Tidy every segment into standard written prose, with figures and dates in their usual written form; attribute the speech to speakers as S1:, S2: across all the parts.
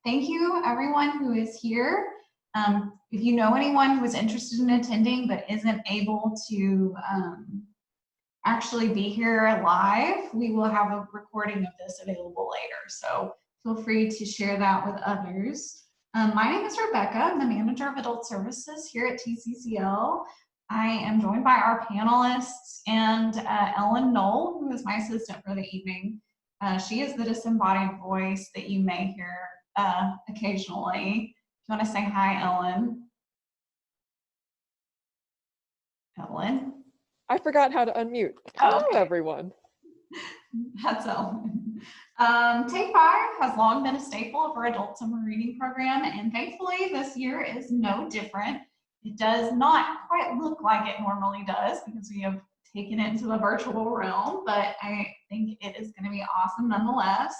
S1: Thank you, everyone who is here. If you know anyone who is interested in attending but isn't able to actually be here live, we will have a recording of this available later. So feel free to share that with others. My name is Rebecca. I'm the manager of adult services here at TCCL. I am joined by our panelists and Ellen Knoll, who is my assistant for the evening. She is the disembodied voice that you may hear occasionally. Do you want to say hi, Ellen? Ellen?
S2: I forgot how to unmute. Hello, everyone.
S1: That's Ellen. Take 5 has long been a staple of our adult summer reading program, and thankfully this year is no different. It does not quite look like it normally does because we have taken it into the virtual realm, but I think it is going to be awesome nonetheless.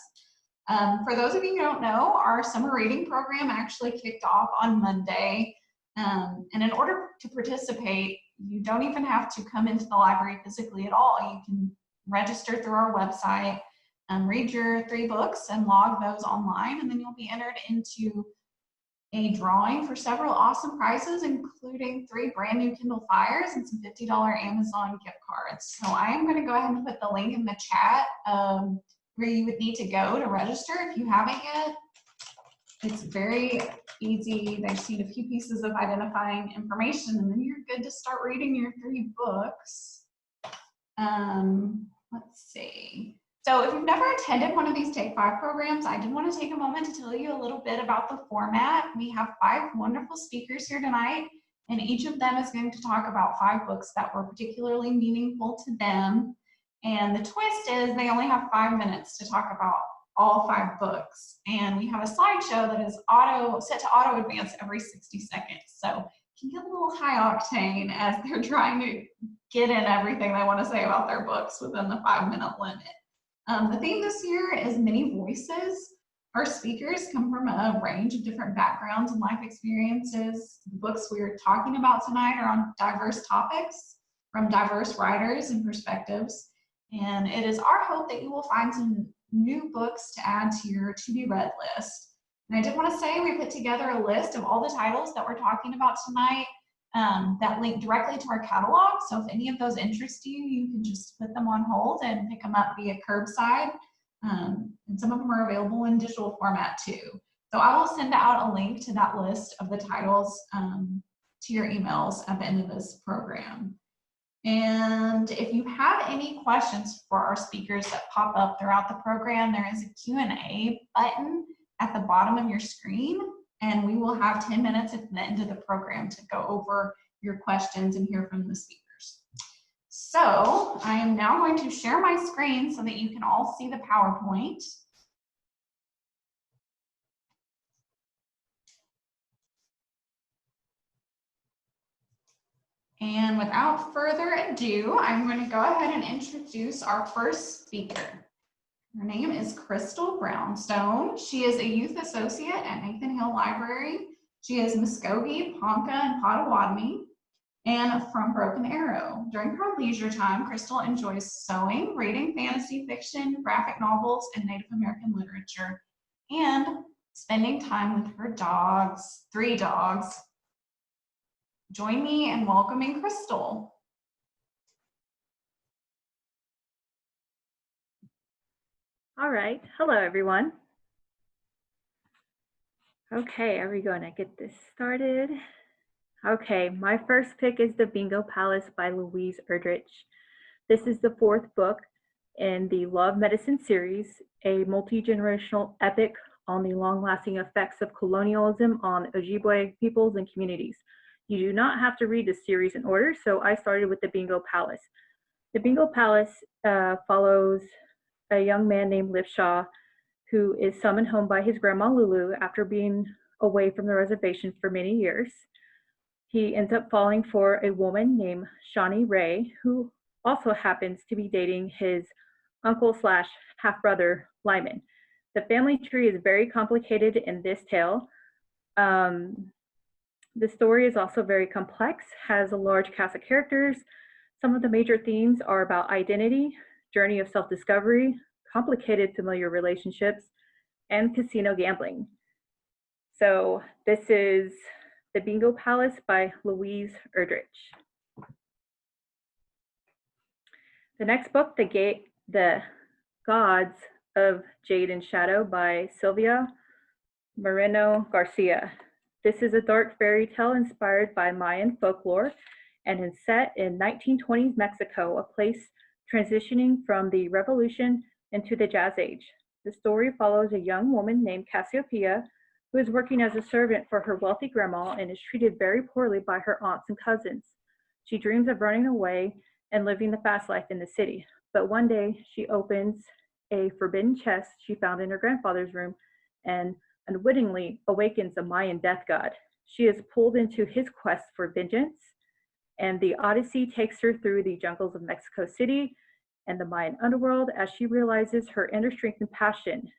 S1: For those of you who don't know, our summer reading program actually kicked off on Monday, and in order to participate, you don't even have to come into the library physically at all. You can register through our website, read your 3 books and log those online, and then you'll be entered into a drawing for several awesome prizes, including 3 brand new Kindle Fires and some $50 Amazon gift cards. So I am going to go ahead and put the link in the chat where you would need to go to register if you haven't yet. It's very easy. They just need a few pieces of identifying information, and then you're good to start reading your 3 books. Let's see. So if you've never attended one of these Take 5 programs, I did want to take a moment to tell you a little bit about the format. We have 5 wonderful speakers here tonight, and each of them is going to talk about 5 books that were particularly meaningful to them. And the twist is they only have 5 minutes to talk about all 5 books. And we have a slideshow that is set to auto advance every 60 seconds. So it can get a little high octane as they're trying to get in everything they want to say about their books within the 5-minute limit. The theme this year is many voices. Our speakers come from a range of different backgrounds and life experiences. The books we're talking about tonight are on diverse topics from diverse writers and perspectives. And it is our hope that you will find some new books to add to your to-be-read list. And I did want to say we put together a list of all the titles that we're talking about tonight that link directly to our catalog. So if any of those interest you, you can just put them on hold and pick them up via curbside. And some of them are available in digital format too. So I will send out a link to that list of the titles to your emails at the end of this program. And if you have any questions for our speakers that pop up throughout the program, there is a Q&A button at the bottom of your screen, and we will have 10 minutes at the end of the program to go over your questions and hear from the speakers. So I am now going to share my screen so that you can all see the PowerPoint. And without further ado, I'm going to go ahead and introduce our first speaker. Her name is Crystal Brownstone. She is a youth associate at Nathan Hill Library. She is Muskogee, Ponca, and Potawatomi, and from Broken Arrow. During her leisure time, Crystal enjoys sewing, reading fantasy fiction, graphic novels, and Native American literature, and spending time with her dogs, 3 dogs. Join me in welcoming Crystal.
S3: All right, hello everyone. Okay, are we going to get this started? Okay, my first pick is The Bingo Palace by Louise Erdrich. This is the 4th book in the Love Medicine series, a multi-generational epic on the long-lasting effects of colonialism on Ojibwe peoples and communities. You do not have to read the series in order, so I started with The Bingo Palace. The Bingo Palace follows a young man named Lipshaw who is summoned home by his grandma Lulu after being away from the reservation for many years. He ends up falling for a woman named Shawnee Ray, who also happens to be dating his uncle/half-brother Lyman. The family tree is very complicated in this tale. The story is also very complex, has a large cast of characters. Some of the major themes are about identity, journey of self-discovery, complicated familiar relationships, and casino gambling. So this is The Bingo Palace by Louise Erdrich. The next book, The Gods of Jade and Shadow by Silvia Moreno Garcia. This is a dark fairy tale inspired by Mayan folklore and is set in 1920s Mexico, a place transitioning from the revolution into the Jazz Age. The story follows a young woman named Cassiopeia who is working as a servant for her wealthy grandma and is treated very poorly by her aunts and cousins. She dreams of running away and living the fast life in the city. But one day she opens a forbidden chest she found in her grandfather's room and unwittingly awakens a Mayan death god. She is pulled into his quest for vengeance, and the Odyssey takes her through the jungles of Mexico City and the Mayan underworld as she realizes her inner strength and passion.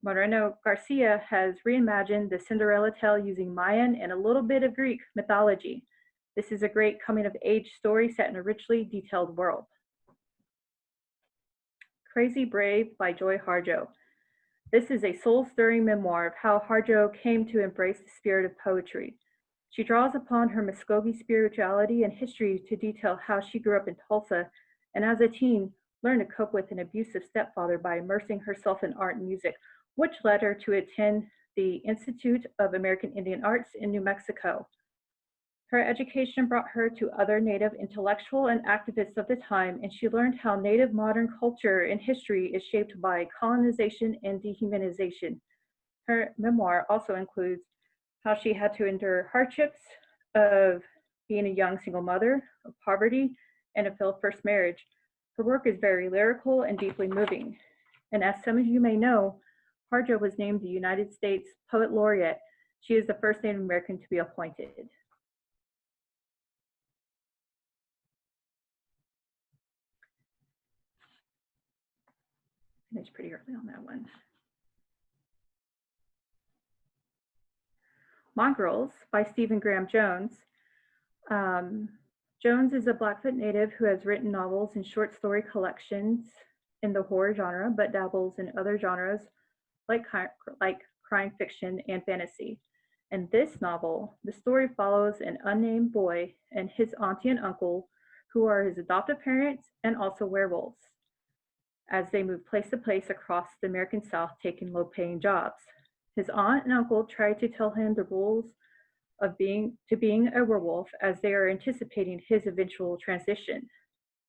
S3: Moreno Garcia has reimagined the Cinderella tale using Mayan and a little bit of Greek mythology. This is a great coming-of-age story set in a richly detailed world. Crazy Brave by Joy Harjo. This is a soul-stirring memoir of how Harjo came to embrace the spirit of poetry. She draws upon her Muskogee spirituality and history to detail how she grew up in Tulsa and as a teen learned to cope with an abusive stepfather by immersing herself in art and music, which led her to attend the Institute of American Indian Arts in New Mexico. Her education brought her to other Native intellectuals and activists of the time, and she learned how Native modern culture and history is shaped by colonization and dehumanization. Her memoir also includes how she had to endure hardships of being a young single mother, of poverty, and a failed first marriage. Her work is very lyrical and deeply moving. And as some of you may know, Harjo was named the United States Poet Laureate. She is the first Native American to be appointed. Finished pretty early on that one. Mongrels by Stephen Graham Jones. Jones is a Blackfoot native who has written novels and short story collections in the horror genre, but dabbles in other genres like crime fiction and fantasy. In this novel, the story follows an unnamed boy and his auntie and uncle, who are his adoptive parents and also werewolves, as they move place to place across the American South taking low-paying jobs. His aunt and uncle try to tell him the rules of being a werewolf as they are anticipating his eventual transition.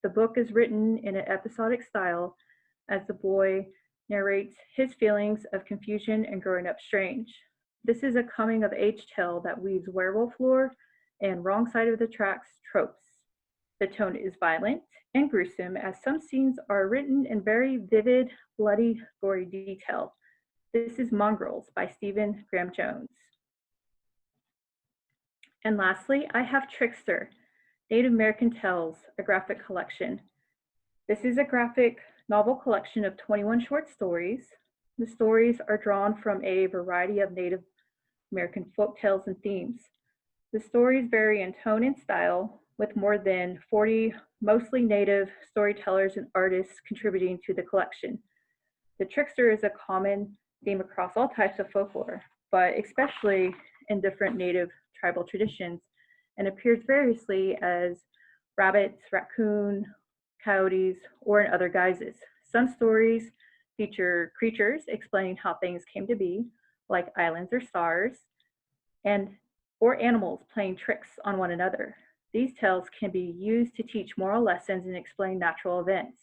S3: The book is written in an episodic style as the boy narrates his feelings of confusion and growing up strange. This is a coming-of-age tale that weaves werewolf lore and wrong side of the tracks tropes. The tone is violent and gruesome as some scenes are written in very vivid, bloody, gory detail. This is Mongrels by Stephen Graham Jones. And lastly, I have Trickster, Native American Tales, a graphic collection. This is a graphic novel collection of 21 short stories. The stories are drawn from a variety of Native American folk tales and themes. The stories vary in tone and style, with more than 40 mostly Native storytellers and artists contributing to the collection. The trickster is a common theme across all types of folklore, but especially in different Native tribal traditions, and appears variously as rabbits, raccoon, coyotes, or in other guises. Some stories feature creatures explaining how things came to be, like islands or stars, or animals playing tricks on one another. These tales can be used to teach moral lessons and explain natural events.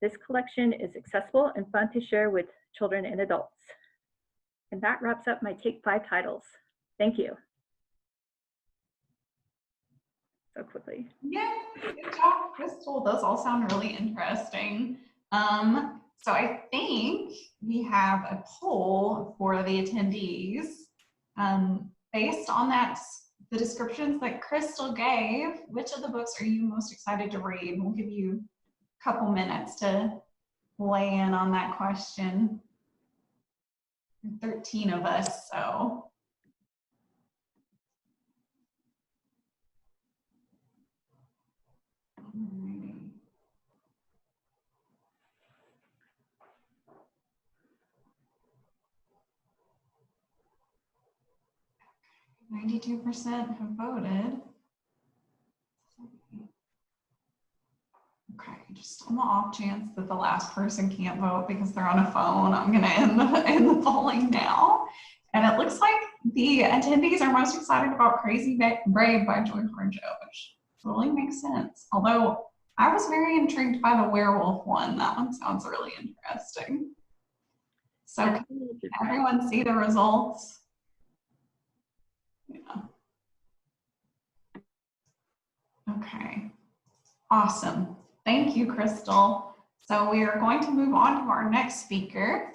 S3: This collection is accessible and fun to share with children and adults. And that wraps up my Take 5 titles. Thank you. So quickly.
S1: Yeah, good job, Crystal. Those all sound really interesting. So I think we have a poll for the attendees. Based on the descriptions that Crystal gave, which of the books are you most excited to read? We'll give you a couple minutes to weigh in on that question. 13 of us, so. Alrighty. 92% have voted. Okay, just on the off chance that the last person can't vote because they're on a phone, I'm gonna end the polling now. And it looks like the attendees are most excited about Crazy Brave by Joy Harjo, which totally makes sense. Although I was very intrigued by the werewolf one. That one sounds really interesting. So can everyone see the results? Yeah. Okay, awesome. Thank you, Crystal. So we are going to move on to our next speaker,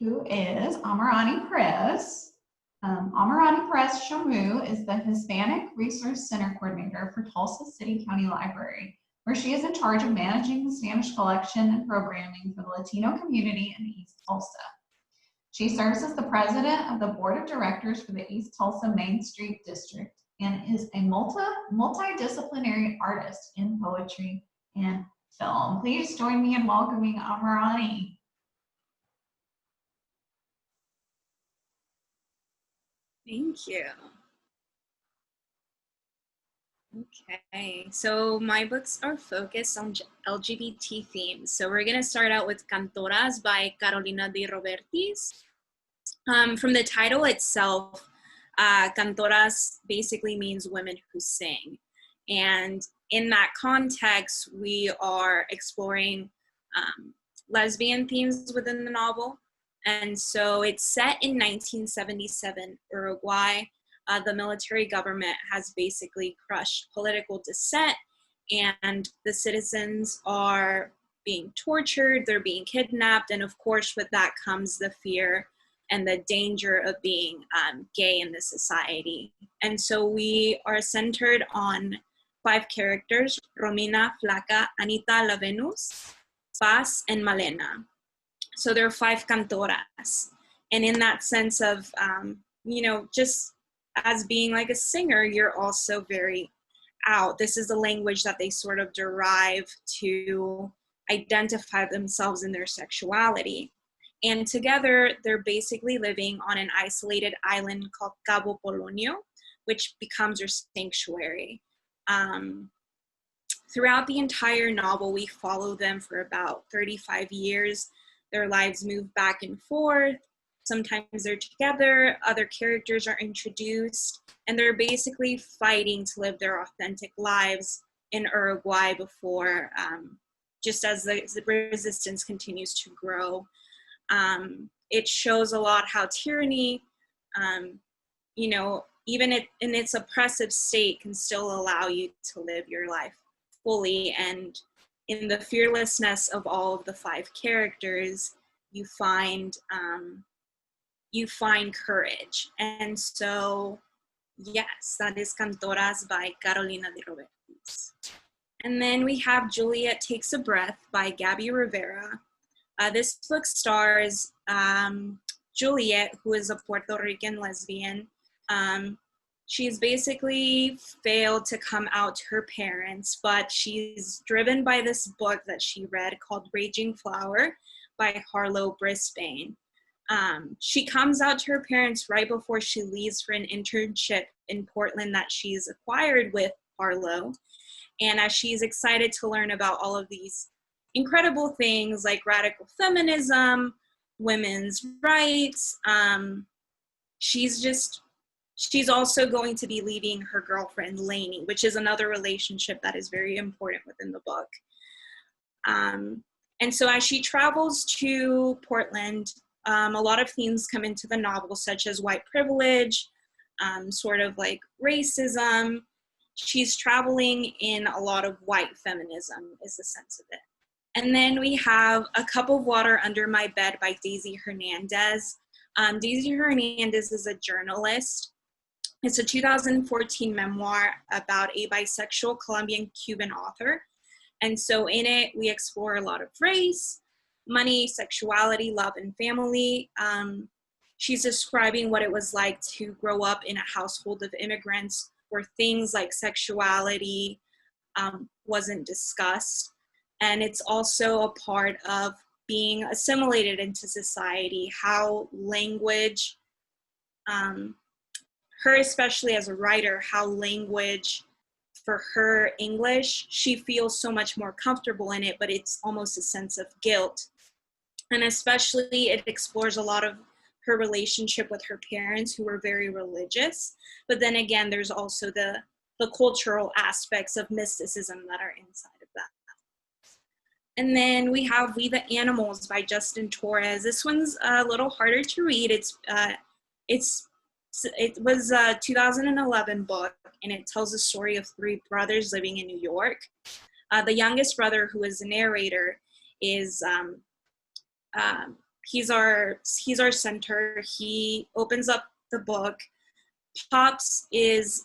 S1: who is Amirani Perez. Amirani Perez Shamu is the Hispanic Resource Center Coordinator for Tulsa City County Library, where she is in charge of managing the Spanish collection and programming for the Latino community in East Tulsa. She serves as the president of the board of directors for the East Tulsa Main Street District and is a multidisciplinary artist in poetry and film. Please join me in welcoming Amirani.
S4: Thank you. Okay, so my books are focused on LGBT themes. So we're gonna start out with Cantoras by Carolina de Robertis. From the title itself, Cantoras basically means women who sing. And in that context, we are exploring lesbian themes within the novel. And so it's set in 1977 Uruguay. The military government has basically crushed political dissent, and the citizens are being tortured, they're being kidnapped, and of course with that comes the fear and the danger of being gay in this society. And so we are centered on 5 characters: Romina, Flaca, Anita, La Venus, Paz, and Malena. So there are 5 cantoras. And in that sense of, just as being like a singer, you're also very out. This is the language that they sort of derive to identify themselves in their sexuality. And together, they're basically living on an isolated island called Cabo Polonio, which becomes their sanctuary. Throughout the entire novel, we follow them for about 35 years. Their lives move back and forth. Sometimes they're together, other characters are introduced, and they're basically fighting to live their authentic lives in Uruguay before, just as the resistance continues to grow. It shows a lot how tyranny, even in its oppressive state, can still allow you to live your life fully. And in the fearlessness of all of the 5 characters, you find courage. And so, yes, that is Cantoras by Carolina de Robertis. And then we have Juliet Takes a Breath by Gabby Rivera. This book stars Juliet, who is a Puerto Rican lesbian. She's basically failed to come out to her parents, but she's driven by this book that she read called Raging Flower by Harlow Brisbane. She comes out to her parents right before she leaves for an internship in Portland that she's acquired with Harlow. And as she's excited to learn about all of these incredible things like radical feminism, women's rights, she's also going to be leaving her girlfriend, Leigh, which is another relationship that is very important within the book. And so as she travels to Portland, a lot of themes come into the novel, such as white privilege, sort of like racism. She's traveling in a lot of white feminism is the sense of it. And then we have A Cup of Water Under My Bed by Daisy Hernandez. Daisy Hernandez is a journalist. It's a 2014 memoir about a bisexual Colombian-Cuban author. And so in it, we explore a lot of race, money, sexuality, love, and family. She's describing what it was like to grow up in a household of immigrants where things like sexuality wasn't discussed. And it's also a part of being assimilated into society, how language, her, especially as a writer, how language for her English, she feels so much more comfortable in it, but it's almost a sense of guilt. And especially it explores a lot of her relationship with her parents who were very religious. But then again, there's also the cultural aspects of mysticism that are inside of that. And then we have We the Animals by Justin Torres. This one's a little harder to read. It was a 2011 book, and it tells the story of three brothers living in New York. The youngest brother, who is the narrator, is he's our center. He opens up the book. Pops is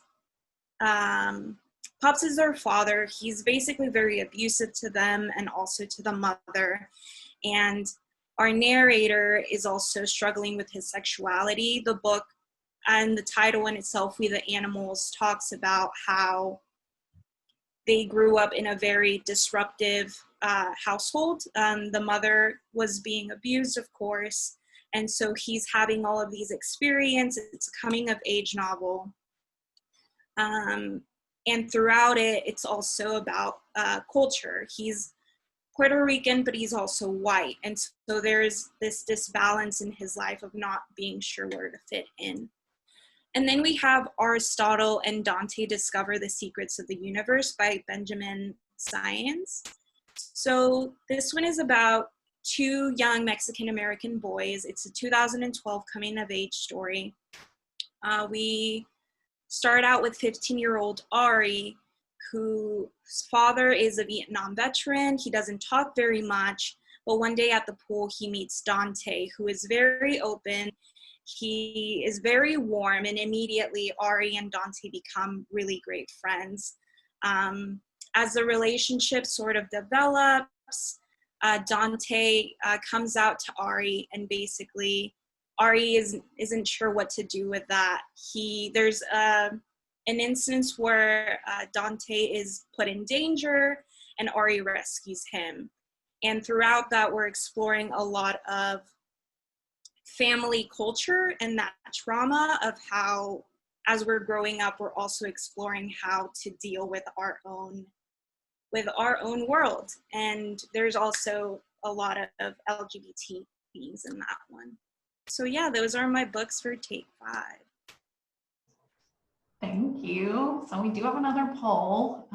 S4: their father. He's basically very abusive to them and also to the mother. And our narrator is also struggling with his sexuality. The book and the title in itself, We the Animals, talks about how they grew up in a very disruptive household. The mother was being abused, of course. And so he's having all of these experiences. It's a coming of age novel. And throughout it, it's also about culture. He's Puerto Rican, but he's also white. And so there's this disbalance in his life of not being sure where to fit in. And then we have Aristotle and Dante Discover the Secrets of the Universe by Benjamin Saenz. So this one is about two young Mexican-American boys. It's a 2012 coming-of-age story. We start out with 15-year-old Ari, whose father is a Vietnam veteran. He doesn't talk very much, but one day at the pool, he meets Dante, who is very open. He is very warm, and immediately Ari and Dante become really great friends. As the relationship sort of develops, Dante comes out to Ari, and basically Ari isn't sure what to do with that. There's an instance where Dante is put in danger, and Ari rescues him. And throughout that, we're exploring a lot of family culture and that trauma of how, as we're growing up, we're also exploring how to deal with our own world. And there's also a lot of LGBT themes in that one. So yeah, those are my books for Take 5.
S1: Thank you. So we do have another poll.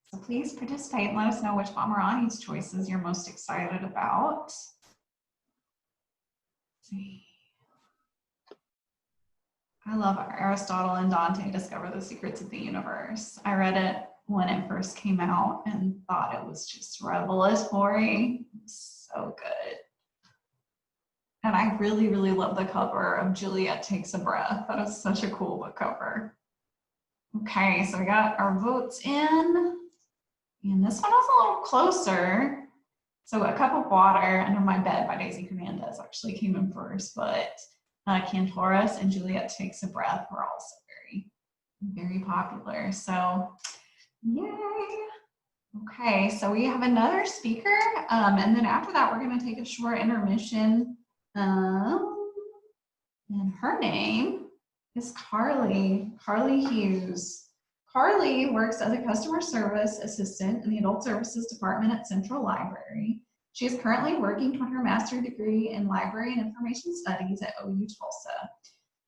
S1: So please participate and let us know which Pomerani's choices you're most excited about. I love Aristotle and Dante Discover the Secrets of the Universe. I read it when it first came out and thought it was just revelatory. So good. And I really, really love the cover of Juliet Takes a Breath. That is such a cool book cover. Okay, so we got our votes in. And this one is a little closer. So A Cup of Water Under My Bed by Daisy Hernandez actually came in first, but Cantoras and Juliet Takes a Breath were also very, very popular. So yay. Okay, so we have another speaker. And then after that, we're going to take a short intermission. And her name is Carly Hughes. Carly works as a customer service assistant in the Adult Services Department at Central Library. She is currently working toward her master's degree in Library and Information Studies at OU Tulsa.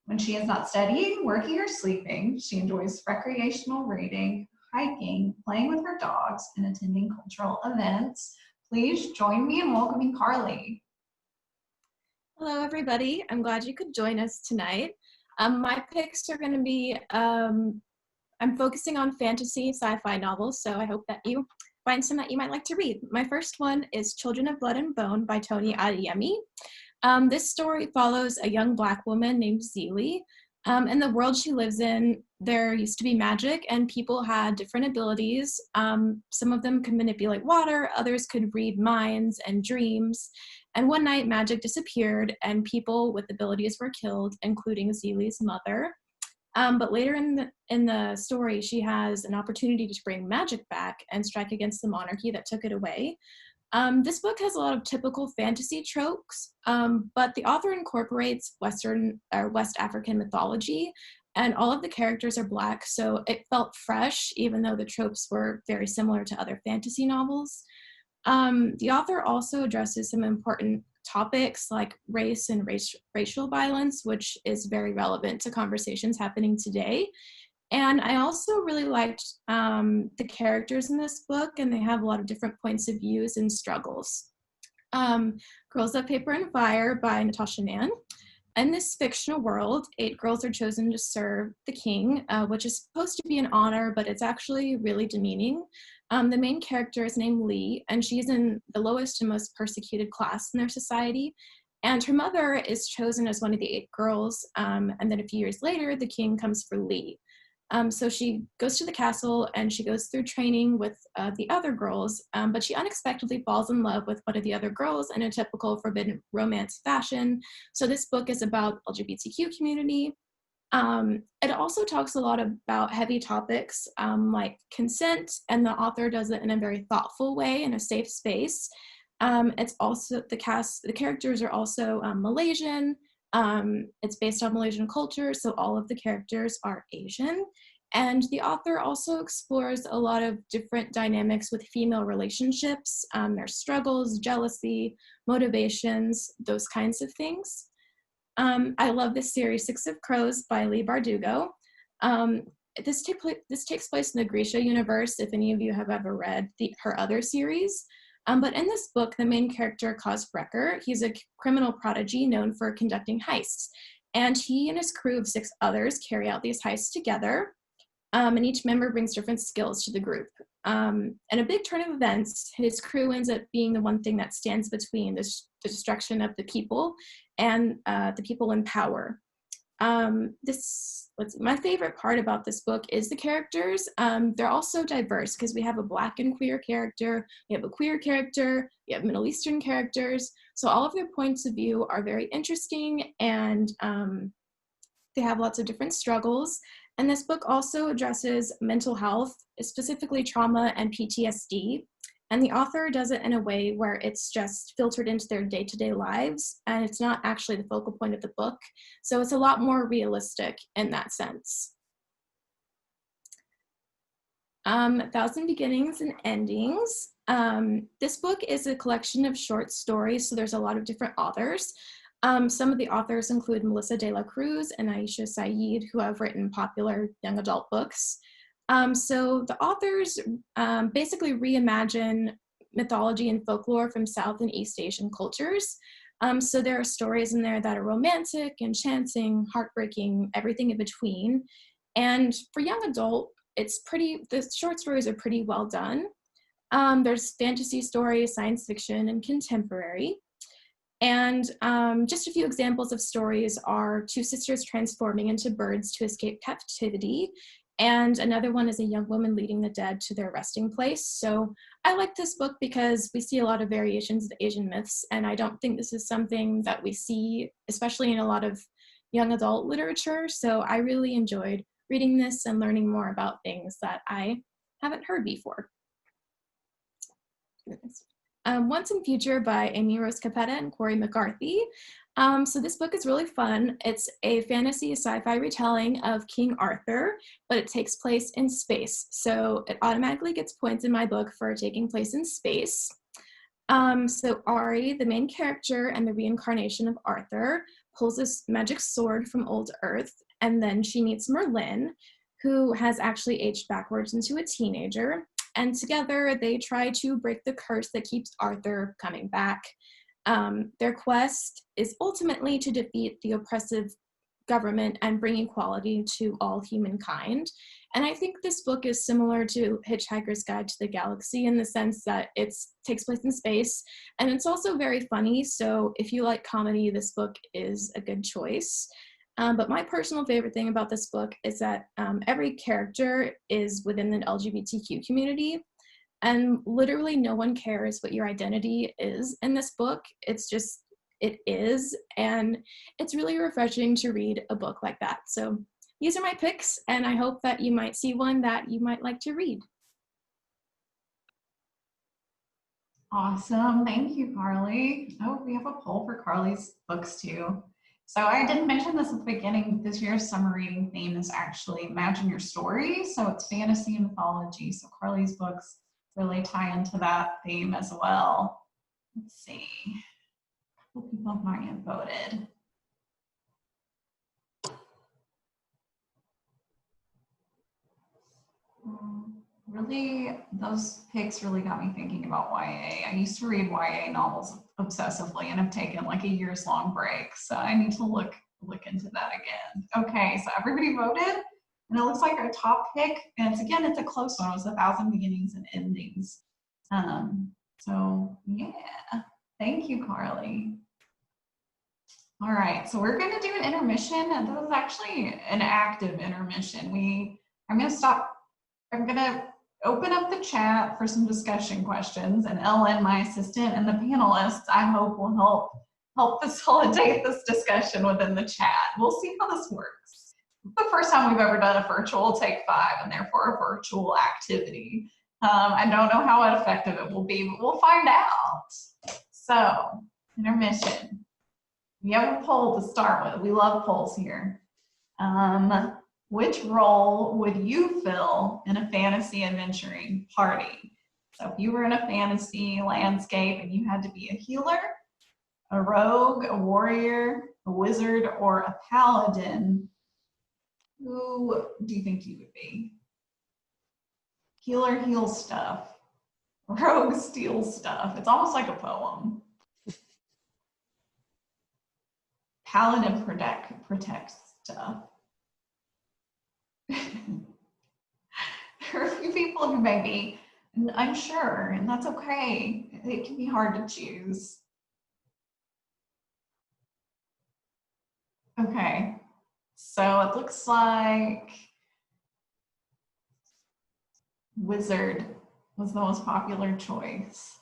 S1: When she is not studying, working, or sleeping, she enjoys recreational reading, hiking, playing with her dogs, and attending cultural events. Please join me in welcoming Carly.
S5: Hello, everybody. I'm glad you could join us tonight. My picks are going to be, I'm focusing on fantasy sci-fi novels, so I hope that you find some that you might like to read. My first one is Children of Blood and Bone by Toni Adeyemi. This story follows a young Black woman named Zelie. In the world she lives in, there used to be magic, and people had different abilities. Some of them could manipulate water, others could read minds and dreams. And one night, magic disappeared, and people with abilities were killed, including Zelie's mother. But later in the story, she has an opportunity to bring magic back and strike against the monarchy that took it away. This book has a lot of typical fantasy tropes, but the author incorporates West African mythology, and all of the characters are Black, so it felt fresh, even though the tropes were very similar to other fantasy novels. The author also addresses some important topics like race and racial violence, which is very relevant to conversations happening today. And I also really liked the characters in this book, and they have a lot of different points of views and struggles. Girls of Paper and Fire by Natasha Nan. In this fictional world, 8 girls are chosen to serve the king, which is supposed to be an honor, but it's actually really demeaning. The main character is named Leigh, and she's in the lowest and most persecuted class in their society. And her mother is chosen as one of the 8 girls, and then a few years later, the king comes for Leigh. So she goes to the castle and she goes through training with the other girls, but she unexpectedly falls in love with one of the other girls in a typical forbidden romance fashion. So this book is about LGBTQ community. It also talks a lot about heavy topics like consent, and the author does it in a very thoughtful way in a safe space. It's also, the characters are also Malaysian. It's based on Malaysian culture, so all of the characters are Asian. And the author also explores a lot of different dynamics with female relationships, their struggles, jealousy, motivations, those kinds of things. I love this series, 6 of Crows by Leigh Bardugo. This takes place in the Grisha universe, if any of you have ever read her other series. But in this book, the main character, Kaz Brecker, he's a criminal prodigy known for conducting heists. And he and his crew of 6 others carry out these heists together. And each member brings different skills to the group. And a big turn of events, his crew ends up being the one thing that stands between the destruction of the people and the people in power. My favorite part about this book is the characters. They're also diverse because we have a Black and queer character, we have a queer character, we have Middle Eastern characters. So all of their points of view are very interesting, and they have lots of different struggles. And this book also addresses mental health, specifically trauma and PTSD. And the author does it in a way where it's just filtered into their day-to-day lives, and it's not actually the focal point of the book. So it's a lot more realistic in that sense. 1,000 Beginnings and Endings. This book is a collection of short stories, so there's a lot of different authors. Some of the authors include Melissa De La Cruz and Aisha Saeed, who have written popular young adult books. So the authors basically reimagine mythology and folklore from South and East Asian cultures. So there are stories in there that are romantic, enchanting, heartbreaking, everything in between. And for young adult, the short stories are pretty well done. There's fantasy stories, science fiction, and contemporary. And just a few examples of stories are 2 sisters transforming into birds to escape captivity. And another one is a young woman leading the dead to their resting place. So I like this book because we see a lot of variations of Asian myths, and I don't think this is something that we see, especially in a lot of young adult literature. So I really enjoyed reading this and learning more about things that I haven't heard before. Once and Future by Amy Rose Capetta and Cori McCarthy. So this book is really fun. It's a fantasy sci-fi retelling of King Arthur, but it takes place in space. So it automatically gets points in my book for taking place in space. So Ari, the main character and the reincarnation of Arthur, pulls this magic sword from old Earth, and then she meets Merlin, who has actually aged backwards into a teenager. And together they try to break the curse that keeps Arthur coming back. Their quest is ultimately to defeat the oppressive government and bring equality to all humankind. And I think this book is similar to Hitchhiker's Guide to the Galaxy in the sense that it takes place in space, and it's also very funny. So if you like comedy, this book is a good choice. But my personal favorite thing about this book is that every character is within the LGBTQ community, and literally no one cares what your identity is in this book. It's just, it is, and it's really refreshing to read a book like that. So these are my picks, and I hope that you might see one that you might like to read.
S1: Awesome. Thank you, Carly. Oh, we have a poll for Carly's books too. So I didn't mention this at the beginning. This year's summer reading theme is actually Imagine Your Story. So it's fantasy and mythology. So Carly's books really tie into that theme as well. Let's see. A couple people have not yet voted. Really, those picks really got me thinking about YA. I used to read YA novels obsessively and have taken like a year's long break. So I need to look into that again. Okay, so everybody voted, and it looks like our top pick, and it's a close one. It was 1,000 Beginnings and Endings. So yeah, thank you, Carly. All right, so we're gonna do an intermission, and this is actually an active intermission. I'm gonna open up the chat for some discussion questions, and Ellen, my assistant, and the panelists, I hope will help facilitate this discussion within the chat. We'll see how this works. The first time we've ever done a virtual Take 5, and therefore a virtual activity. I don't know how effective it will be, but we'll find out. So, intermission. We have a poll to start with. We love polls here. Which role would you fill in a fantasy adventuring party? So if you were in a fantasy landscape and you had to be a healer, a rogue, a warrior, a wizard, or a paladin, who do you think you would be? Healer heals stuff. Rogue steals stuff. It's almost like a poem. Paladin protects stuff. There are a few people who may be unsure, and that's okay. It can be hard to choose. Okay, so it looks like wizard was the most popular choice.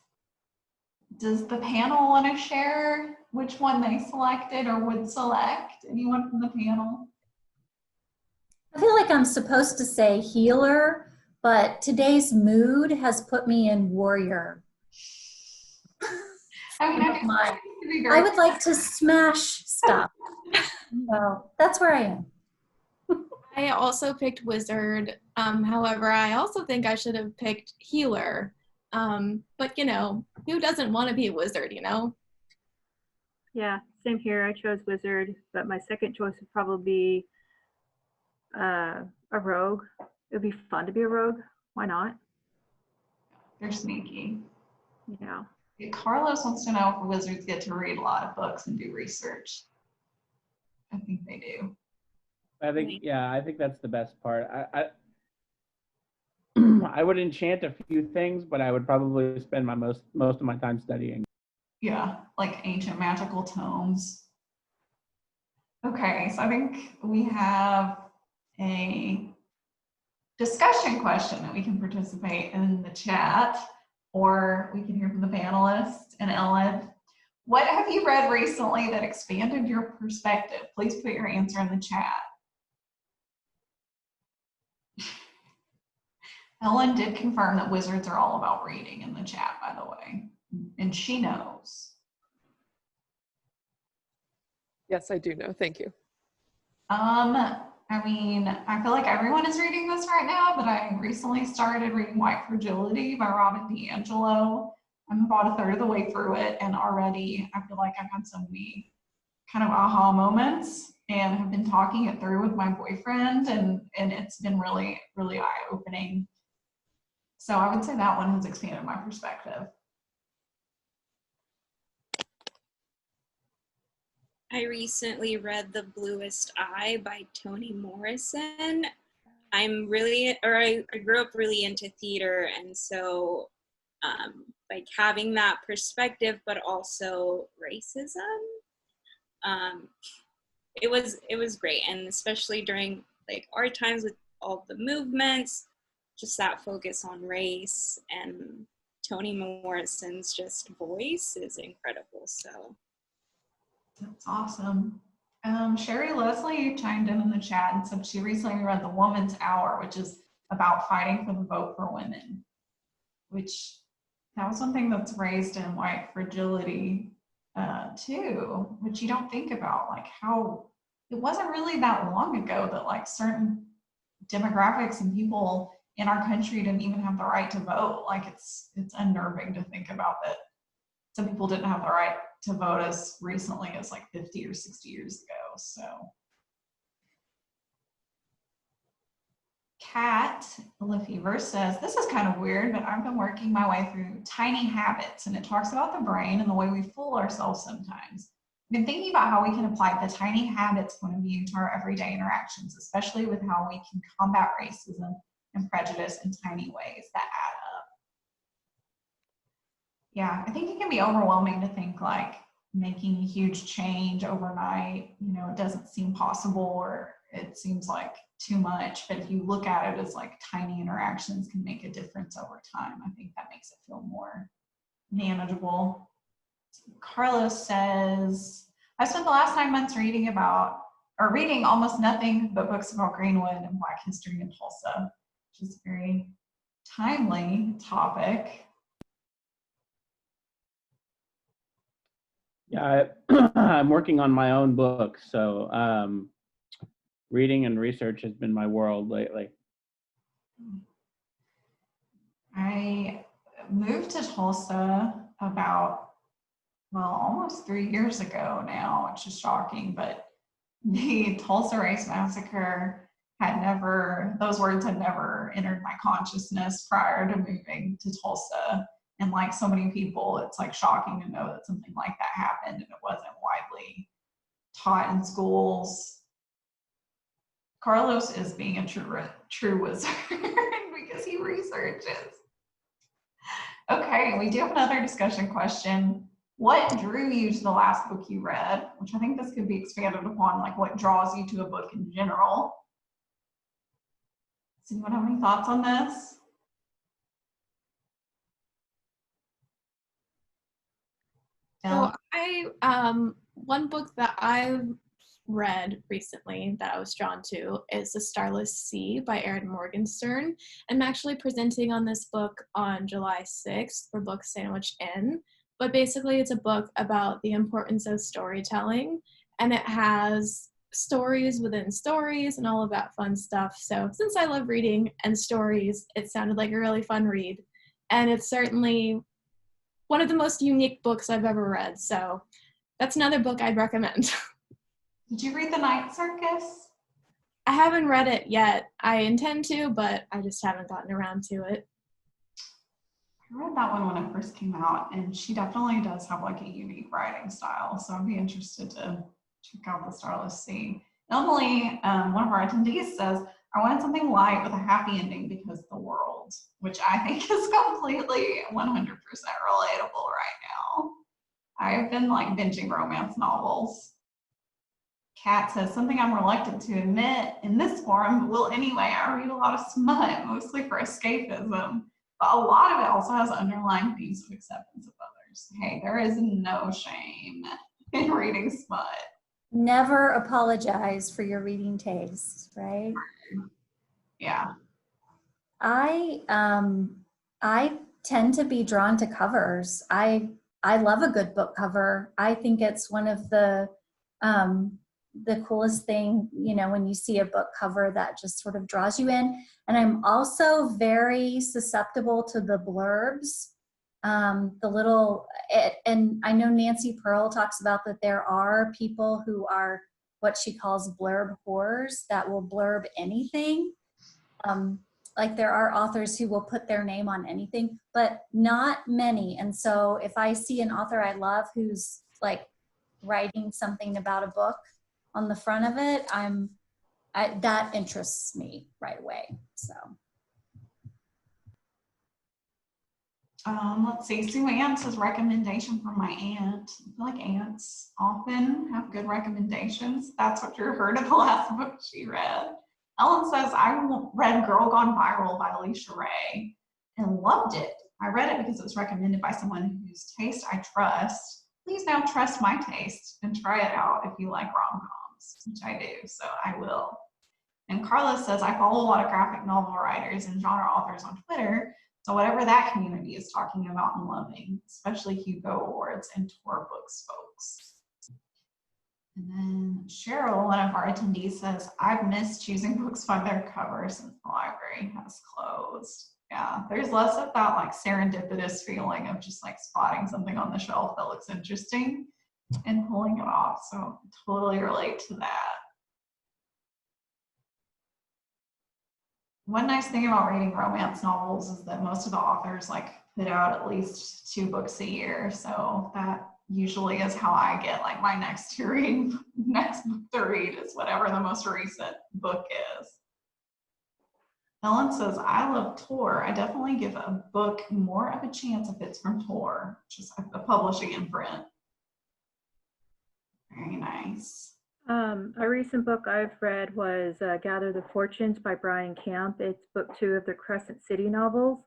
S1: Does the panel want to share which one they selected or would select? Anyone from the panel?
S6: I feel like I'm supposed to say healer, but today's mood has put me in warrior. I would like to smash stuff. So that's where I am.
S5: I also picked wizard. However, I also think I should have picked healer. But you know, who doesn't want to be a wizard, you know?
S3: Yeah, same here. I chose wizard, but my second choice would probably be a rogue. It would be fun to be a rogue. Why not?
S1: They're sneaky.
S3: Yeah.
S1: Carlos wants to know if wizards get to read a lot of books and do research. I think they do.
S7: I think that's the best part. I would enchant a few things, but I would probably spend most of my time studying.
S1: Yeah, like ancient magical tomes. Okay, so I think we have a discussion question that we can participate in the chat, or we can hear from the panelists. And Ellen, what have you read recently that expanded your perspective? Please put your answer in the chat. Ellen did confirm that wizards are all about reading in the chat, by the way, and she knows.
S2: Yes, I do know. Thank you.
S1: I mean, I feel like everyone is reading this right now, but I recently started reading White Fragility by Robin DiAngelo. I'm about a third of the way through it, and already I feel like I've had so many kind of aha moments and have been talking it through with my boyfriend, and it's been really, really eye-opening. So I would say that one has expanded my perspective.
S4: I recently read The Bluest Eye by Toni Morrison. I grew up really into theater, and so like having that perspective, but also racism. It was great, and especially during like our times with all the movements, just that focus on race, and Toni Morrison's just voice is incredible. So
S1: that's awesome. Sherry Leslie chimed in the chat and said she recently read The Woman's Hour, which is about fighting for the vote for women, which That was one thing that's raised in white fragility too, which you don't think about, like how it wasn't really that long ago that like certain demographics and people in our country didn't even have the right to vote. Like it's unnerving to think about that some people didn't have the right to vote as recently as like 50 or 60 years ago. So Kat Lefevre says, this is kind of weird, but I've been working my way through Tiny Habits, and it talks about the brain and the way we fool ourselves sometimes. I've been thinking about how we can apply the tiny habits point of view to our everyday interactions, especially with how we can combat racism and prejudice in tiny ways that add up. Yeah, I think it can be overwhelming to think like making a huge change overnight, you know, it doesn't seem possible or it seems like too much, but if you look at it as like tiny interactions can make a difference over time, I think that makes it feel more manageable. Carlos says, I spent the last 9 months reading almost nothing but books about Greenwood and Black history in Tulsa, which is a very timely topic.
S7: Yeah, I'm working on my own book, so reading and research has been my world lately.
S1: I moved to Tulsa about, well, almost 3 years ago now, which is shocking, but the Tulsa Race Massacre those words had never entered my consciousness prior to moving to Tulsa. And like so many people, it's like shocking to know that something like that happened and it wasn't widely taught in schools. Carlos is being a true wizard because he researches. Okay, we do have another discussion question. What drew you to the last book you read? Which I think this could be expanded upon, like what draws you to a book in general. Does anyone have any thoughts on this?
S5: So one book that I've read recently that I was drawn to is The Starless Sea by Erin Morgenstern. I'm actually presenting on this book on July 6th for Book Sandwich In, but basically it's a book about the importance of storytelling, and it has stories within stories and all of that fun stuff. So since I love reading and stories, it sounded like a really fun read, and it's certainly one of the most unique books I've ever read. So that's another book I'd recommend.
S1: Did you read The Night Circus?
S5: I haven't read it yet. I intend to, but I just haven't gotten around to it.
S1: I read that one when it first came out, and she definitely does have like a unique writing style. So I'd be interested to check out The Starless Sea. Emily, one of our attendees, says, I wanted something light with a happy ending because the world, which I think is completely 100% relatable right now. I've been like binging romance novels. Kat says, something I'm reluctant to admit in this forum, well, anyway, I read a lot of smut, mostly for escapism, but a lot of it also has underlying themes of acceptance of others. Hey, there is no shame in reading smut.
S6: Never apologize for your reading taste, right?
S1: Yeah.
S6: I tend to be drawn to covers. I love a good book cover. I think it's one of the coolest thing, you know, when you see a book cover that just sort of draws you in. And I'm also very susceptible to the blurbs, and I know Nancy Pearl talks about that there are people who are what she calls blurb whores that will blurb anything. Like there are authors who will put their name on anything, but not many. And so if I see an author I love who's like writing something about a book on the front of it, that interests me right away. So.
S1: Let's see, Sue Ann says recommendation from my aunt. I feel like aunts often have good recommendations. That's what you heard of the last book she read. Ellen says, I read Girl Gone Viral by Alicia Ray and loved it. I read it because it was recommended by someone whose taste I trust. Please now trust my taste and try it out if you like rom-coms, which I do, so I will. And Carlos says, I follow a lot of graphic novel writers and genre authors on Twitter, So whatever that community is talking about and loving, especially Hugo Awards and Tor Books folks. And then Cheryl, one of our attendees, says, I've missed choosing books by their cover since the library has closed. Yeah, there's less of that like serendipitous feeling of just like spotting something on the shelf that looks interesting and pulling it off. So I totally relate to that. One nice thing about reading romance novels is that most of the authors like put out at least 2 books a year. So that usually is how I get like my next book to read is whatever the most recent book is. Ellen says, I love Tor. I definitely give a book more of a chance if it's from Tor, which is a publishing imprint. Very nice.
S3: A recent book I've read was Gather the Fortunes by Brian Camp. It's book 2 of the Crescent City novels.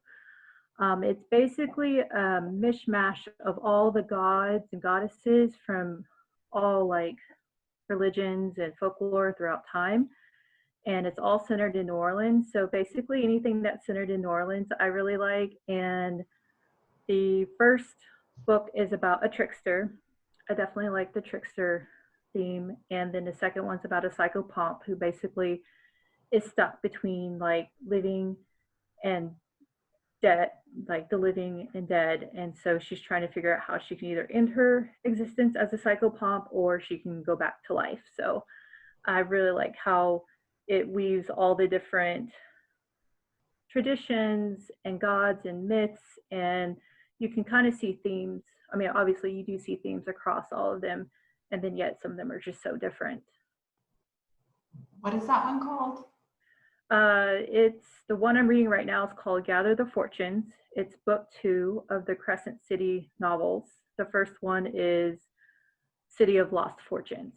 S3: It's basically a mishmash of all the gods and goddesses from all like religions and folklore throughout time. And it's all centered in New Orleans. So basically anything that's centered in New Orleans, I really like. And the first book is about a trickster. I definitely like the trickster theme. And then the second one's about a psychopomp who basically is stuck between like living and dead, like the living and dead. And so she's trying to figure out how she can either end her existence as a psychopomp or she can go back to life. So I really like how it weaves all the different traditions and gods and myths, and you can kind of see themes. I mean, obviously you do see themes across all of them, and then yet some of them are just so different.
S1: What is that one called?
S3: It's the one I'm reading right now is called Gather the Fortunes. It's book 2 of the Crescent City novels. The first one is City of Lost Fortunes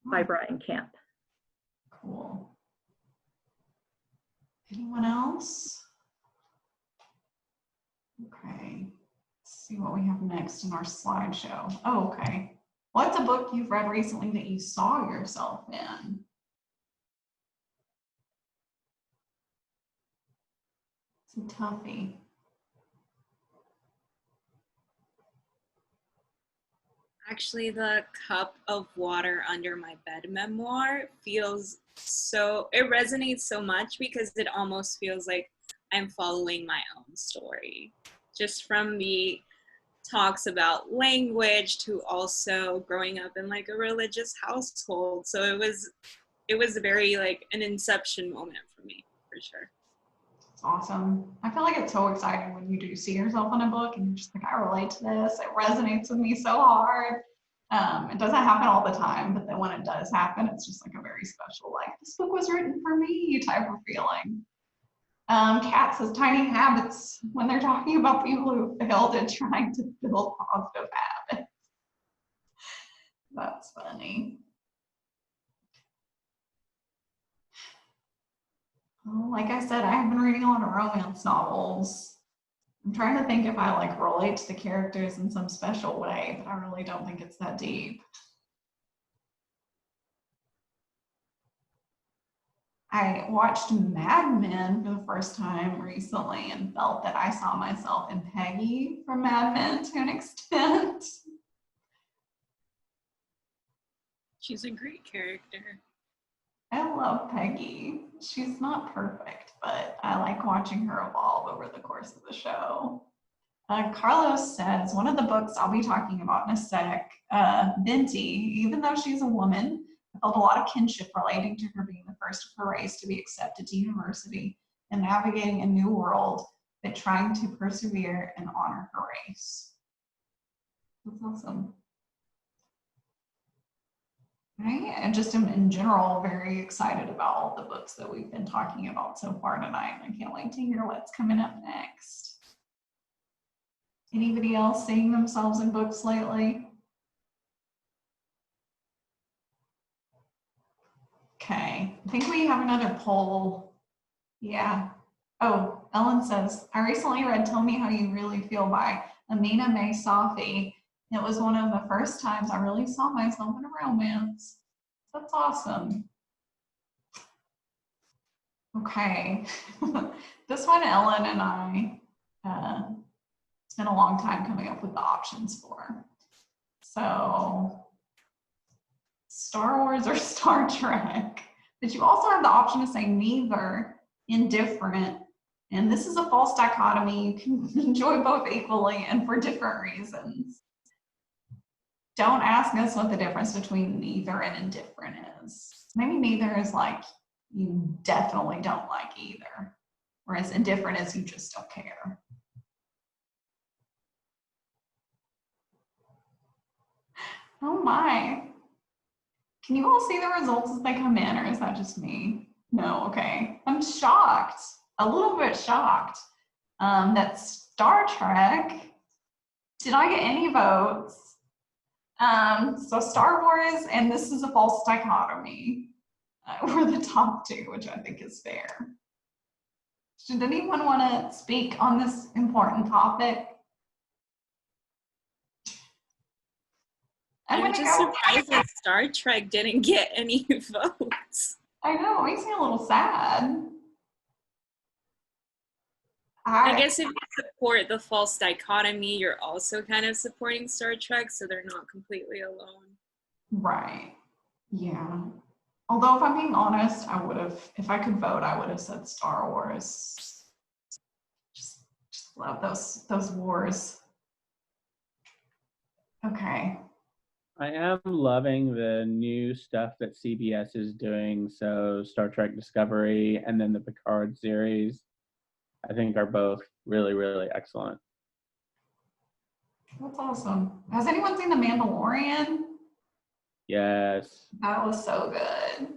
S3: by Brian Camp.
S1: Cool. Anyone else? Okay. Let's see what we have next in our slideshow. Oh, okay. What's a book you've read recently that you saw yourself in? It's a toughie.
S4: Actually, the Cup of Water Under My Bed memoir feels so, it resonates so much because it almost feels like I'm following my own story. Just from the talks about language to also growing up in like a religious household. So it was very like an inception moment for me, for sure.
S1: It's awesome. I feel like it's so exciting when you do see yourself in a book and you're just like, I relate to this. It resonates with me so hard. It doesn't happen all the time, but then when it does happen, it's just like a very special, like, this book was written for me type of feeling. Kat says tiny habits when they're talking about people who failed at trying to build positive habits. That's funny. Well, like I said, I have been reading a lot of romance novels. I'm trying to think if I like relate to the characters in some special way, but I really don't think it's that deep. I watched Mad Men for the first time recently and felt that I saw myself in Peggy from Mad Men to an extent.
S4: She's a great character.
S1: I love Peggy. She's not perfect, but I like watching her evolve over the course of the show. Carlos says, one of the books I'll be talking about in a sec, Binti, even though she's a woman, I felt a lot of kinship relating to her being the first of her race to be accepted to university and navigating a new world, but trying to persevere and honor her race. That's awesome. Right? And just in general, very excited about all the books that we've been talking about so far tonight. I can't wait to hear what's coming up next. Anybody else seeing themselves in books lately? Okay, I think we have another poll. Yeah. Oh, Ellen says, I recently read Tell Me How You Really Feel by Amina May Safi. It was one of the first times I really saw myself in a romance. That's awesome. Okay. This one, Ellen and I it's been a long time coming up with the options for. So Star Wars or Star Trek, but you also have the option to say neither, indifferent, and this is a false dichotomy. You can enjoy both equally and for different reasons. Don't ask us what the difference between neither and indifferent is. Maybe neither is like you definitely don't like either, whereas indifferent is you just don't care. Oh my. Can you all see the results as they come in, or is that just me? No, okay. I'm shocked, a little bit shocked. That Star Trek, did I get any votes? So Star Wars and this is a false dichotomy were the top two, which I think is fair. Should anyone want to speak on this important topic?
S4: I'm just surprised that Star Trek didn't get any votes.
S1: I know, it makes me a little sad.
S4: I guess if you support the false dichotomy, you're also kind of supporting Star Trek, so they're not completely alone.
S1: Right. Yeah. Although if I'm being honest, I would have, if I could vote, I would have said Star Wars. Just love those wars. Okay.
S7: I am loving the new stuff that CBS is doing. So Star Trek Discovery and then the Picard series, I think are both really, really excellent.
S1: That's awesome. Has anyone seen The Mandalorian?
S7: Yes.
S1: That was so good.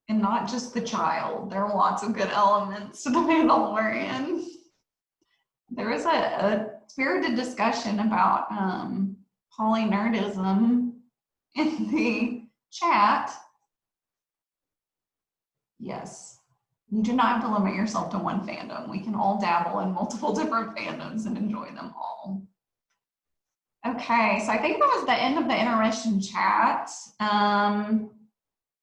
S1: And not just the child. There were lots of good elements to The Mandalorian. There was a spirited discussion about polynerdism in the chat. Yes. You do not have to limit yourself to one fandom. We can all dabble in multiple different fandoms and enjoy them all. Okay, so I think that was the end of the intermission chat.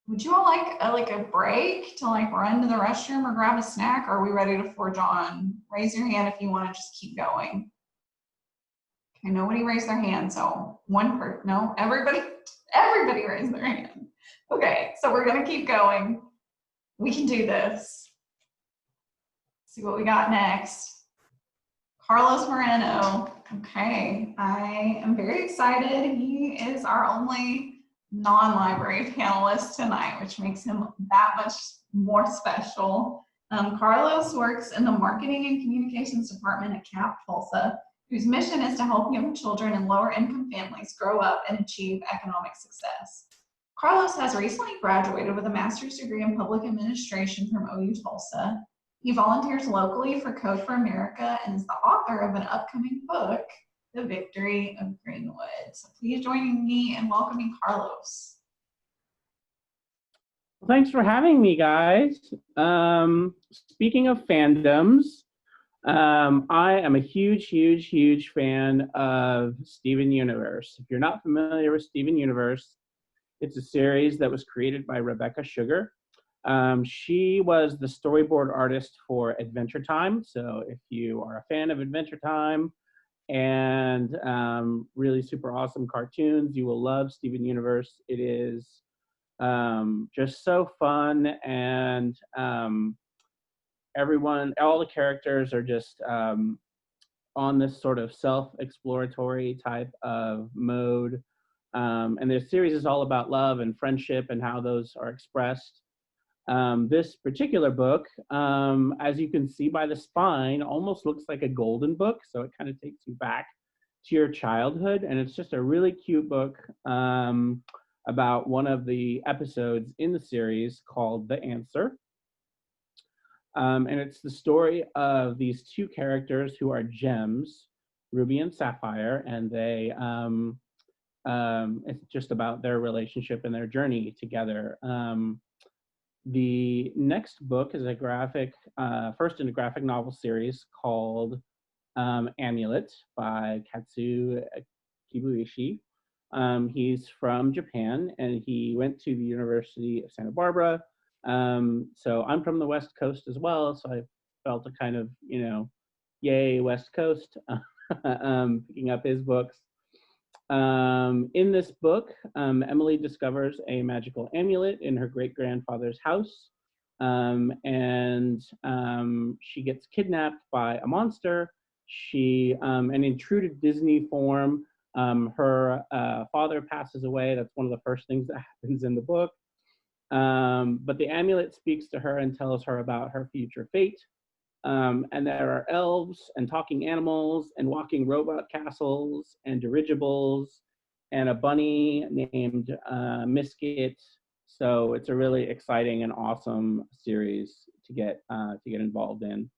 S1: Would you all like a break to like run to the restroom or grab a snack? Or are we ready to forge on? Raise your hand if you want to just keep going. Okay, nobody raised their hand, so one person, no, everybody raised their hand. Okay, so we're gonna keep going. We can do this. See what we got next. Carlos Moreno. Okay, I am very excited. He is our only non-library panelist tonight, which makes him that much more special. Carlos works in the marketing and communications department at CAP Tulsa, whose mission is to help young children in lower income families grow up and achieve economic success. Carlos has recently graduated with a master's degree in public administration from OU Tulsa. He volunteers locally for Code for America and is the author of an upcoming book, The Victory of Greenwood. So please join me in welcoming Carlos.
S7: Well, thanks for having me, guys. Speaking of fandoms, I am a huge fan of Steven Universe. If you're not familiar with Steven Universe, it's a series that was created by Rebecca Sugar. She was the storyboard artist for Adventure Time. So if you are a fan of Adventure Time and really super awesome cartoons, you will love Steven Universe. It is just so fun, and all the characters are just on this sort of self-exploratory type of mode. And the series is all about love and friendship and how those are expressed. This particular book, as you can see by the spine, almost looks like a golden book. So it kind of takes you back to your childhood. And it's just a really cute book about one of the episodes in the series called The Answer. And it's the story of these two characters who are gems, Ruby and Sapphire, and they it's just about their relationship and their journey together. The next book is first in a graphic novel series called Amulet by Kazu Kibuishi. He's from Japan and he went to the University of Santa Barbara. So I'm from the West Coast as well, so I felt a kind of, yay, West Coast, picking up his books. In this book, Emily discovers a magical amulet in her great-grandfather's house, and she gets kidnapped by a monster. And in true to Disney form, her father passes away. That's one of the first things that happens in the book. But the amulet speaks to her and tells her about her future fate. And there are elves and talking animals and walking robot castles and dirigibles and a bunny named Misket. So it's a really exciting and awesome series to get involved in.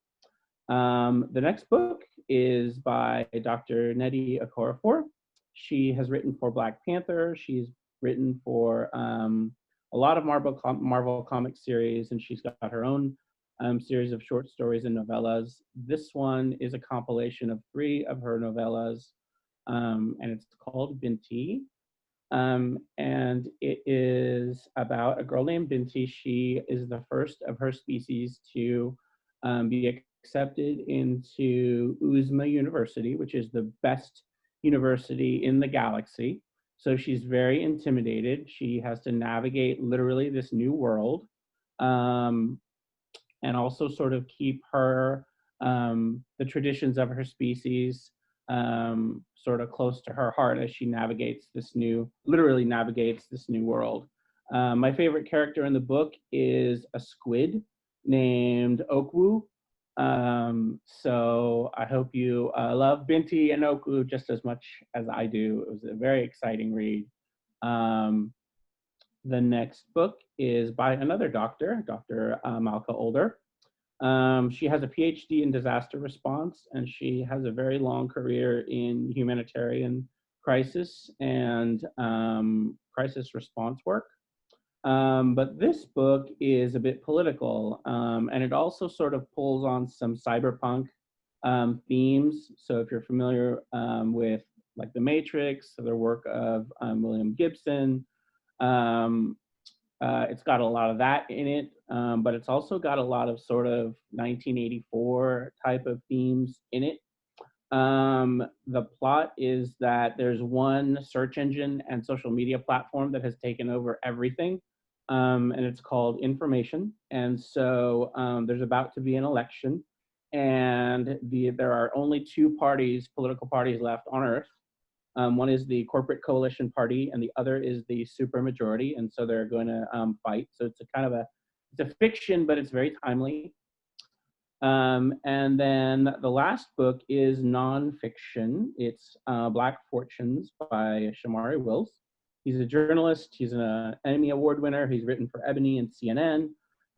S7: The next book is by Dr. Nnedi Okorafor. She has written for Black Panther. She's written for a lot of Marvel comic series, and she's got her own series of short stories and novellas. This one is a compilation of 3 of her novellas, and it's called Binti. And it is about a girl named Binti. She is the first of her species to be accepted into Uzma University, which is the best university in the galaxy. So she's very intimidated. She has to navigate literally this new world, and also sort of keep her, the traditions of her species sort of close to her heart as she literally navigates this new world. My favorite character in the book is a squid named Okwu. So I hope you love Binti and Okwu just as much as I do. It was a very exciting read. The next book is by another doctor, Dr. Malka Older. She has a PhD in disaster response, and she has a very long career in humanitarian crisis and crisis response work. But this book is a bit political, and it also sort of pulls on some cyberpunk themes. So if you're familiar with like The Matrix, the work of William Gibson, it's got a lot of that in it, but it's also got a lot of sort of 1984 type of themes in it. The plot is that there's one search engine and social media platform that has taken over everything, and it's called Information. And so there's about to be an election, and there are only 2 political parties left on Earth. One is the Corporate Coalition Party, and the other is the Supermajority, and so they're going to fight. So it's it's a fiction, but it's very timely. And then the last book is nonfiction. It's Black Fortunes by Shamari Wills. He's a journalist. He's an Emmy Award winner. He's written for Ebony and CNN.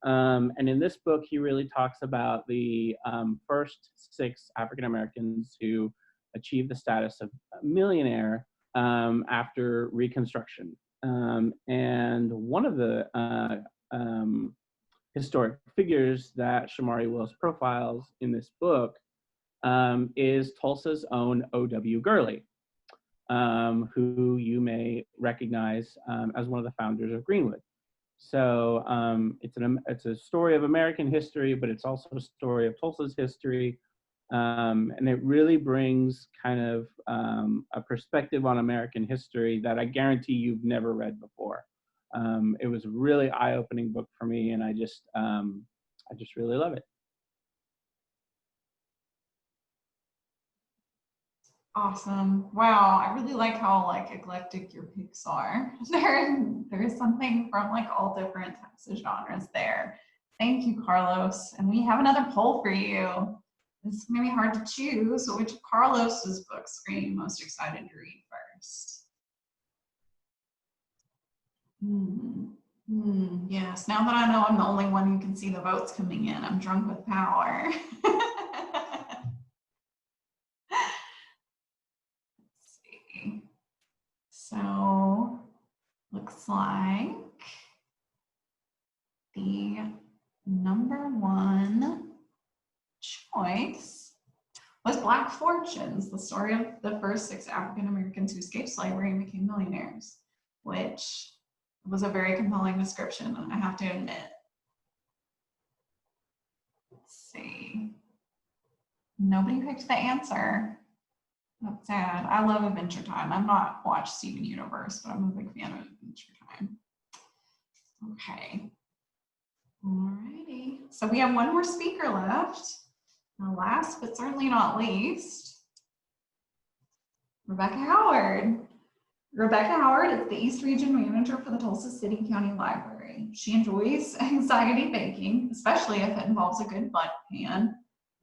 S7: And in this book, he really talks about the first 6 African Americans who achieve the status of millionaire after Reconstruction. And one of the historic figures that Shamari Wills profiles in this book is Tulsa's own O.W. Gurley, who you may recognize as one of the founders of Greenwood. So it's a story of American history, but it's also a story of Tulsa's history. And it really brings kind of a perspective on American history that I guarantee you've never read before. It was a really eye-opening book for me, and I just really love it.
S1: Awesome. Wow, I really like how like eclectic your picks are. There's something from like all different types of genres there. Thank you, Carlos. And we have another poll for you. It's going to be hard to choose. So which of Carlos's books are you most excited to read first? Yes, now that I know I'm the only one who can see the votes coming in, I'm drunk with power. Let's see. So, looks like the number 1 choice was Black Fortunes, the story of the first 6 African Americans who escaped slavery and became millionaires, which was a very compelling description, I have to admit. Let's see. Nobody picked the answer. That's sad. I love Adventure Time. I've not watched Steven Universe, but I'm a big fan of Adventure Time. Okay. Alrighty. So we have one more speaker left. The last, but certainly not least, Rebecca Howard. Rebecca Howard is the East Region Manager for the Tulsa City County Library. She enjoys anxiety baking, especially if it involves a good bun pan,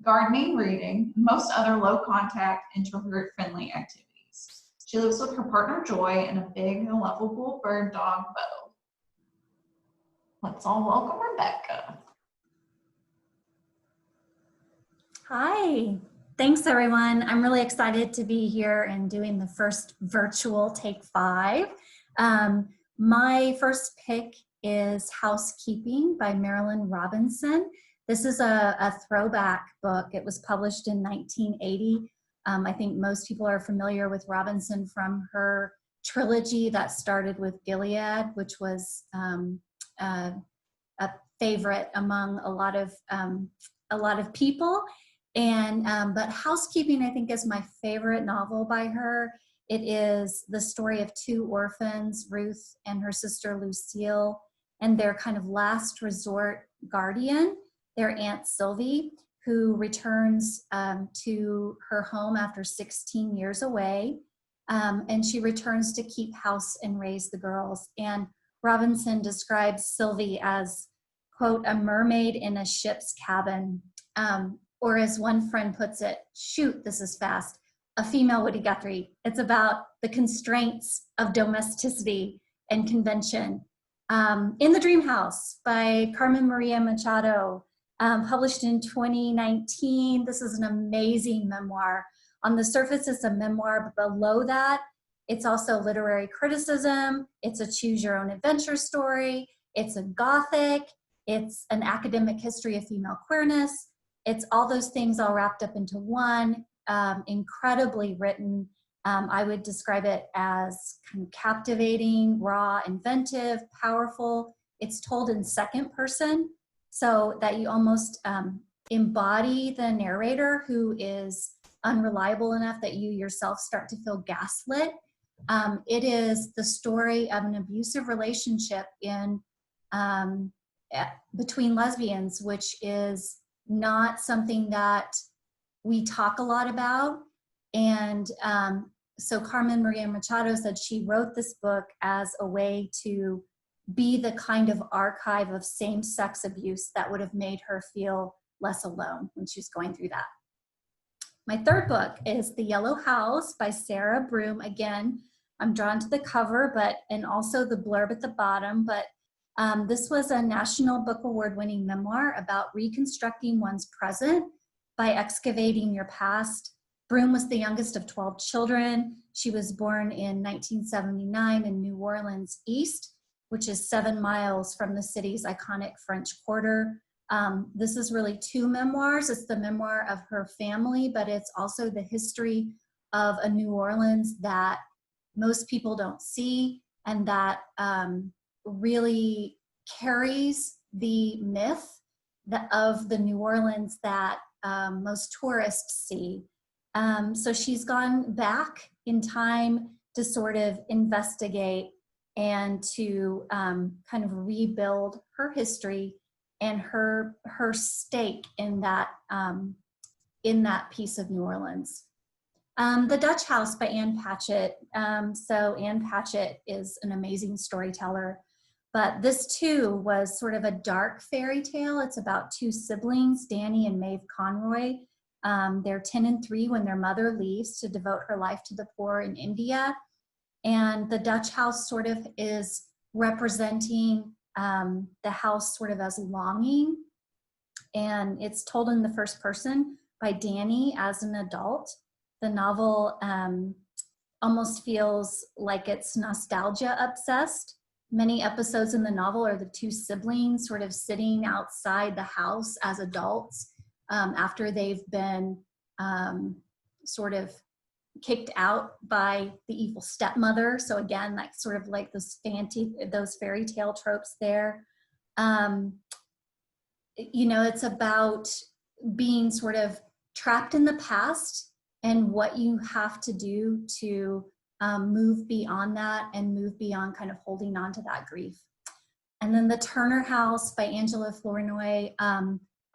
S1: gardening, reading, and most other low-contact, introvert-friendly activities. She lives with her partner, Joy, and a big, lovable bird dog, Bo. Let's all welcome Rebecca.
S6: Hi, thanks everyone. I'm really excited to be here and doing the first virtual Take 5. My first pick is Housekeeping by Marilynne Robinson. This is a throwback book. It was published in 1980. I think most people are familiar with Robinson from her trilogy that started with Gilead, which was a favorite among a lot of people. And but Housekeeping, I think, is my favorite novel by her. It is the story of two orphans, Ruth and her sister Lucille, and their kind of last resort guardian, their Aunt Sylvie, who returns to her home after 16 years away. And she returns to keep house and raise the girls. And Robinson describes Sylvie as, quote, a mermaid in a ship's cabin. Or as one friend puts it, shoot, this is fast, a female Woody Guthrie. It's about the constraints of domesticity and convention. In the Dream House by Carmen Maria Machado, published in 2019. This is an amazing memoir. On the surface, it's a memoir, but below that, it's also literary criticism. It's a choose your own adventure story. It's a gothic. It's an academic history of female queerness. It's all those things all wrapped up into one, incredibly written. I would describe it as kind of captivating, raw, inventive, powerful. It's told in second person so that you almost embody the narrator, who is unreliable enough that you yourself start to feel gaslit. It is the story of an abusive relationship between lesbians, which is not something that we talk a lot about. And so Carmen Maria Machado said she wrote this book as a way to be the kind of archive of same-sex abuse that would have made her feel less alone when she was going through that. My third book is The Yellow House by Sarah Broom. Again, I'm drawn to the cover, and also the blurb at the bottom, but this was a National Book Award winning memoir about reconstructing one's present by excavating your past. Broom was the youngest of 12 children. She was born in 1979 in New Orleans East, which is 7 miles from the city's iconic French Quarter. This is really two memoirs. It's the memoir of her family, but it's also the history of a New Orleans that most people don't see, and that really carries the myth of the New Orleans that most tourists see. So she's gone back in time to sort of investigate and to kind of rebuild her history and her stake in that piece of New Orleans. The Dutch House by Anne Patchett. So Anne Patchett is an amazing storyteller, but this too was sort of a dark fairy tale. It's about two siblings, Danny and Maeve Conroy. They're 10 and 3 when their mother leaves to devote her life to the poor in India. And the Dutch House sort of is representing the house sort of as longing. And it's told in the first person by Danny as an adult. The novel almost feels like it's nostalgia obsessed. Many episodes in the novel are the two siblings sort of sitting outside the house as adults after they've been sort of kicked out by the evil stepmother. So again, like sort of like those fairy tale tropes there. You know, it's about being sort of trapped in the past and what you have to do to move beyond that and move beyond kind of holding on to that grief. And then The Turner House by Angela Flournoy.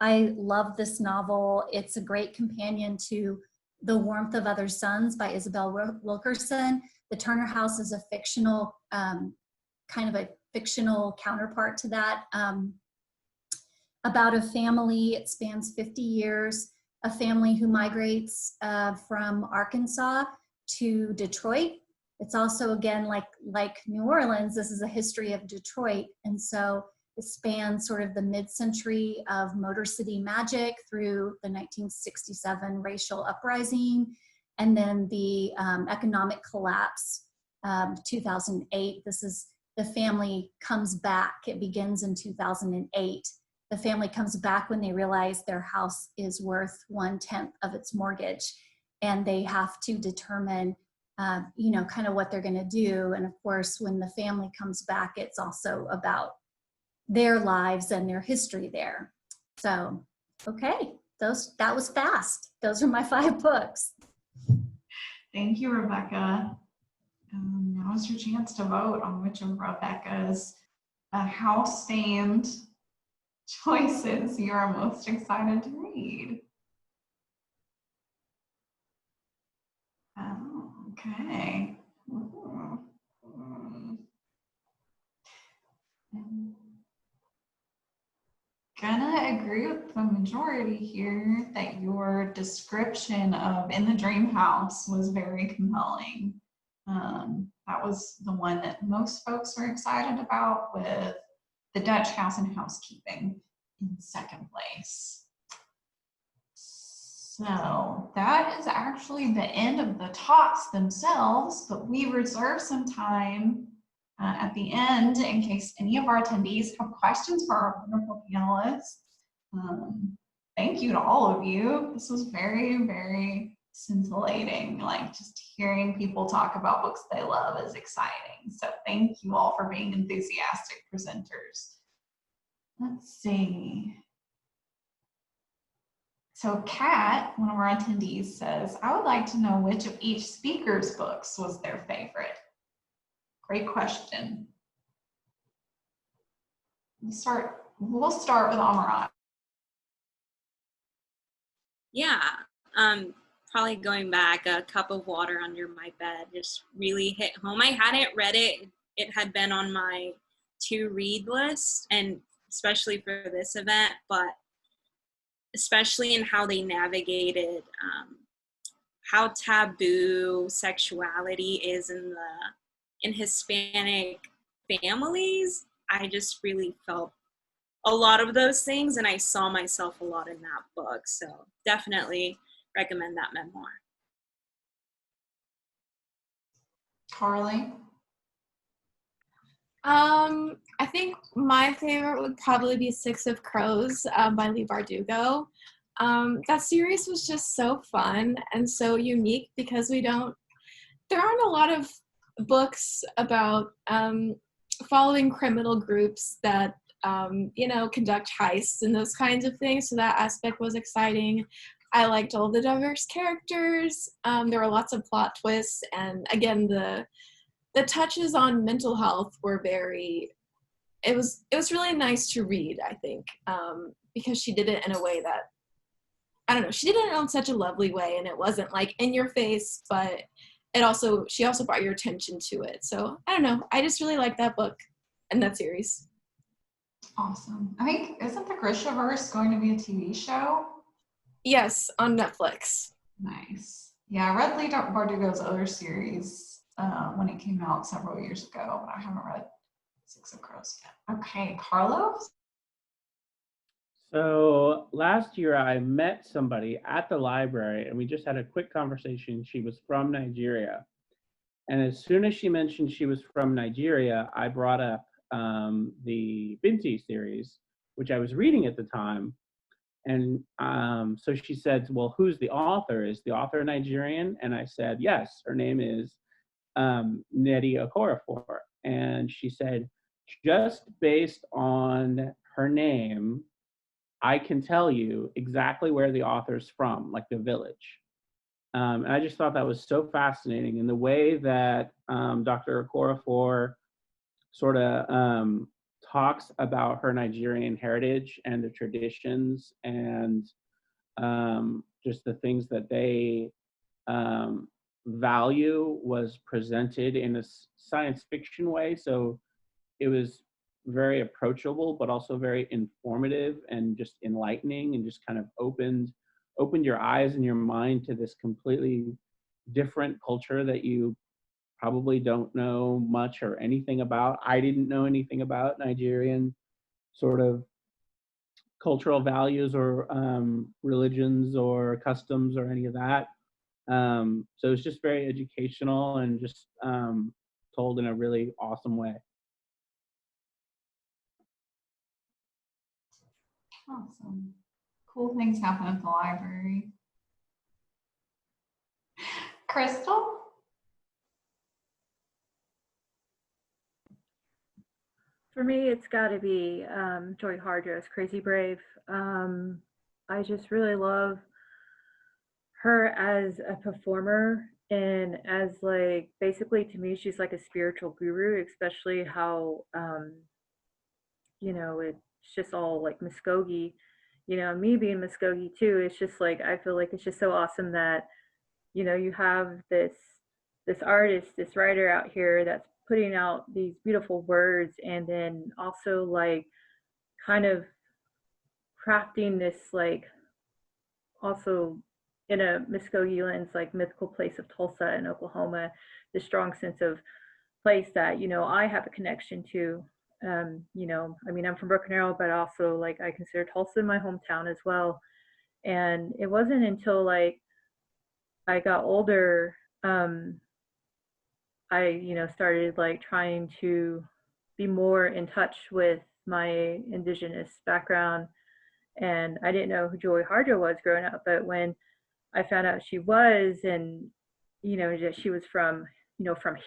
S6: I love this novel. It's a great companion to The Warmth of Other Suns by Isabel Wilkerson. The Turner House is a fictional, kind of a fictional counterpart to that, about a family. It spans 50 years, a family who migrates from Arkansas to Detroit. It's also, again, like New Orleans, this is a history of Detroit. And so it spans sort of the mid-century of Motor City magic through the 1967 racial uprising, and then the economic collapse, 2008. This is, the family comes back. It begins in 2008. The family comes back when they realize their house is worth 1/10 of its mortgage, and they have to determine you know, kind of what they're going to do. And of course, when the family comes back, it's also about their lives and their history there. So, okay, that was fast. Those are my 5 books.
S1: Thank you, Rebecca. Now is your chance to vote on which of Rebecca's house-themed choices you are most excited to read. Okay. Gonna agree with the majority here that your description of In the Dream House was very compelling. That was the one that most folks were excited about, with The Dutch House and Housekeeping in second place. So that is actually the end of the talks themselves, but we reserve some time at the end in case any of our attendees have questions for our wonderful panelists. Thank you to all of you. This was very, very scintillating. Like, just hearing people talk about books they love is exciting. So thank you all for being enthusiastic presenters. Let's see. So Kat, one of our attendees, says, I would like to know which of each speaker's books was their favorite. Great question. We'll start with Amarat.
S4: Yeah, probably going back, A Cup of Water Under My Bed just really hit home. I hadn't read it. It had been on my to-read list, and especially for this event, but especially in how they navigated how taboo sexuality is in Hispanic families. I just really felt a lot of those things, and I saw myself a lot in that book. So definitely recommend that memoir.
S1: Carly?
S5: I think my favorite would probably be Six of Crows by Leigh Bardugo. That series was just so fun and so unique because there aren't a lot of books about following criminal groups that you know, conduct heists and those kinds of things. So that aspect was exciting. I liked all the diverse characters. There were lots of plot twists, and again, the touches on mental health were it was really nice to read, I think, because she did it in a way that, I don't know, she did it in such a lovely way, and it wasn't like in your face, but she also brought your attention to it. So I don't know, I just really like that book and that series.
S1: Awesome. I think, isn't the Grishaverse going to be a TV show?
S5: Yes, on Netflix.
S1: Nice. Yeah, I read Leigh Bardugo's other series when it came out several years ago, but I haven't read Six of Crows yet. Okay, Carlos?
S7: So last year I met somebody at the library and we just had a quick conversation. She was from Nigeria. And as soon as she mentioned she was from Nigeria, I brought up the Binti series, which I was reading at the time. And so she said, well, who's the author? Is the author Nigerian? And I said, yes, her name is Nnedi Okorafor. And she said, just based on her name, I can tell you exactly where the author's from, like the village. And I just thought that was so fascinating. And the way that Dr. Okorafor sort of talks about her Nigerian heritage and the traditions and just the things that they value was presented in a science fiction way. So it was very approachable, but also very informative and just enlightening, and just kind of opened your eyes and your mind to this completely different culture that you probably don't know much or anything about. I didn't know anything about Nigerian sort of cultural values or religions or customs or any of that. So it's just very educational and just told in a really awesome way.
S1: Awesome. Cool things happen at the library. Crystal?
S3: For me, it's got to be Joy Harjo's Crazy Brave. I just really love her as a performer, and as like, basically to me, she's like a spiritual guru, especially how, it's just all like Muskogee, me being Muskogee too. It's just like, I feel like it's just so awesome that, you have this artist, this writer out here that's putting out these beautiful words, and then also like kind of crafting this, like, also in a Muskogee lens, like mythical place of Tulsa in Oklahoma, the strong sense of place that, I have a connection to. I'm from Broken Arrow, but also like I consider Tulsa my hometown as well. And it wasn't until like I got older, I started like trying to be more in touch with my indigenous background. And I didn't know who Joy Harjo was growing up, but when I found out she was, and that she was from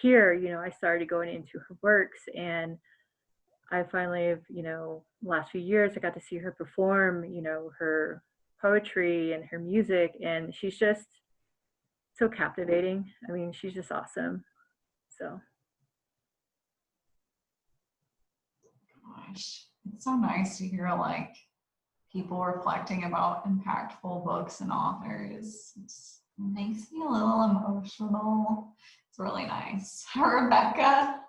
S3: here, I started going into her works, and I finally, last few years, I got to see her perform, her poetry and her music, and she's just so captivating. I mean, she's just awesome. So.
S1: Gosh, it's so nice to hear like people reflecting about impactful books and authors. It makes me a little emotional. It's really nice. Rebecca?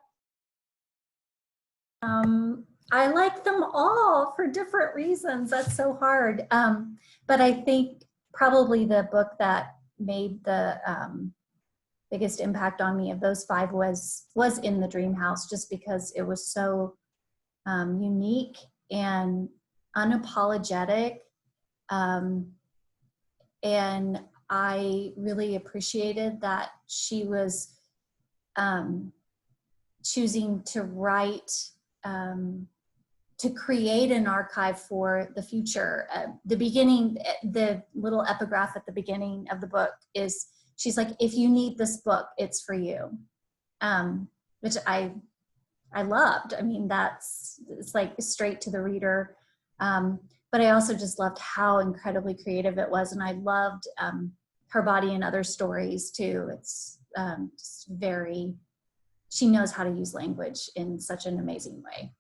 S6: I like them all for different reasons. That's so hard. But I think probably the book that made the biggest impact on me of those 5 was In the Dream House, just because it was so unique and unapologetic. And I really appreciated that she was choosing to write, to create an archive for the future. The beginning, the little epigraph at the beginning of the book is, she's like, if you need this book, it's for you, which I loved. I mean, it's like straight to the reader. But I also just loved how incredibly creative it was. And I loved Her Body and Other Stories too. It's just very, she knows how to use language in such an amazing way.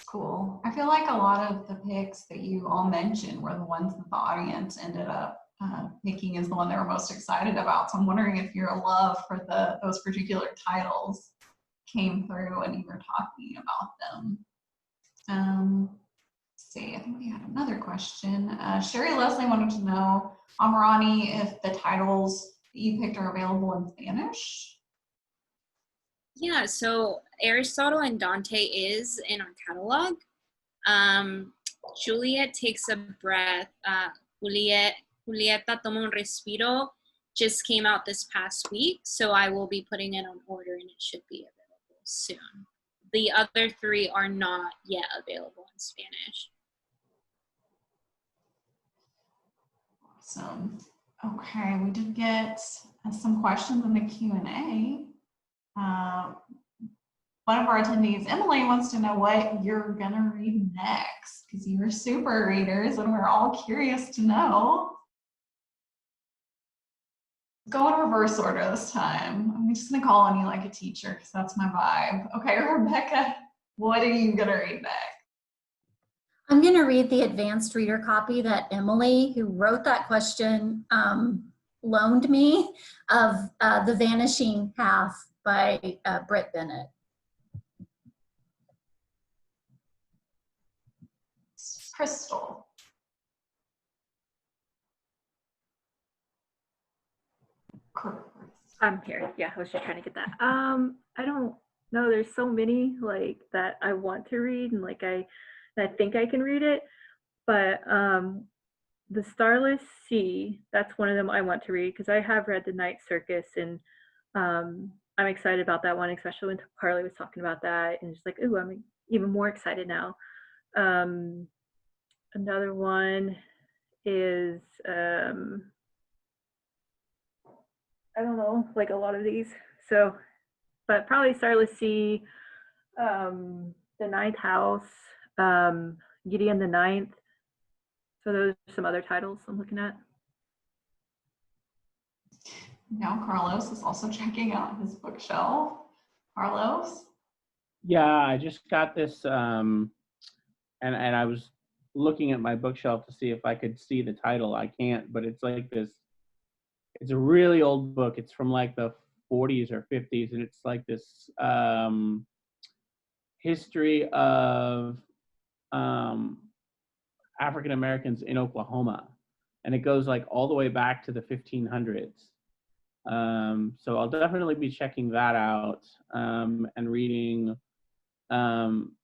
S1: Cool. I feel like a lot of the picks that you all mentioned were the ones that the audience ended up picking as the one they were most excited about. So I'm wondering if your love for those particular titles came through when you were talking about them. Let's see, I think we had another question. Sherry Leslie wanted to know, Amarani, if the titles that you picked are available in Spanish?
S4: Yeah, so Aristotle and Dante is in our catalog. Juliet Takes a Breath, Julieta Toma un Respiro just came out this past week, so I will be putting it on order and it should be available soon. The other 3 are not yet available in Spanish.
S1: Awesome. Okay, we did get some questions in the Q&A. one of our attendees, Emily, wants to know what you're gonna read next, because you're super readers and we're all curious to know. Go in reverse order this time. I'm just gonna call on you like a teacher because that's my vibe. Okay, Rebecca, what are you gonna read next?
S6: I'm going to read the advanced reader copy that Emily, who wrote that question, loaned me of The Vanishing Path by Britt Bennett.
S1: Crystal.
S3: I'm here. Yeah, I was just trying to get that. I don't know. There's so many like that I want to read, and like I think I can read it. But The Starless Sea, that's one of them I want to read because I have read The Night Circus, and I'm excited about that one, especially when Carly was talking about that, and just like, ooh, I'm even more excited now. Another one is I don't know, like a lot of these. So, but probably Starless Sea, The Ninth House, Gideon the Ninth. So those are some other titles I'm looking at.
S1: Now Carlos is also checking out his bookshelf. Carlos?
S7: Yeah, I just got this, and I was looking at my bookshelf to see if I could see the title. I can't, but it's like this, it's a really old book. It's from like the 40s or 50s, and it's like this history of African Americans in Oklahoma, and it goes like all the way back to the 1500s. So I'll definitely be checking that out and reading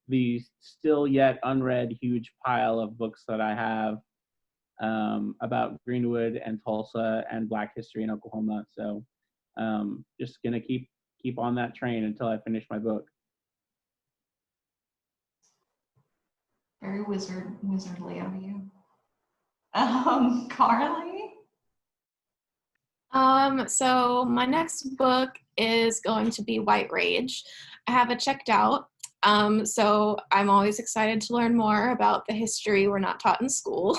S7: the still yet unread huge pile of books that I have about Greenwood and Tulsa and Black history in Oklahoma. So just gonna keep on that train until I finish my book.
S1: Very wizardly of you. Carly?
S5: So my next book is going to be White Rage. I have it checked out. So I'm always excited to learn more about the history we're not taught in school.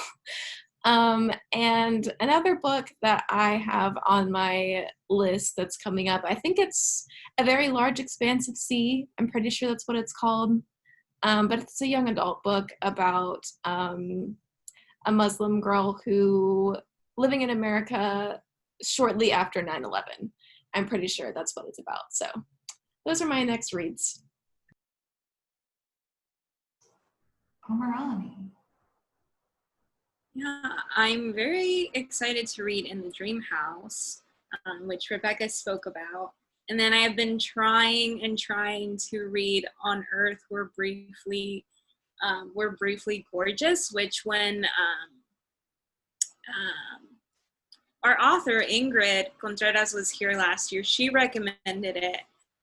S5: And another book that I have on my list that's coming up, I think it's A Very Large Expanse of Sea. I'm pretty sure that's what it's called. But it's a young adult book about a Muslim girl who living in America shortly after 9/11. I'm pretty sure that's what it's about. So those are my next reads.
S1: Pomerani.
S4: Yeah, I'm very excited to read In the Dream House, which Rebecca spoke about. And then I have been trying to read On Earth We're Briefly Gorgeous, which when our author Ingrid Contreras was here last year, she recommended it.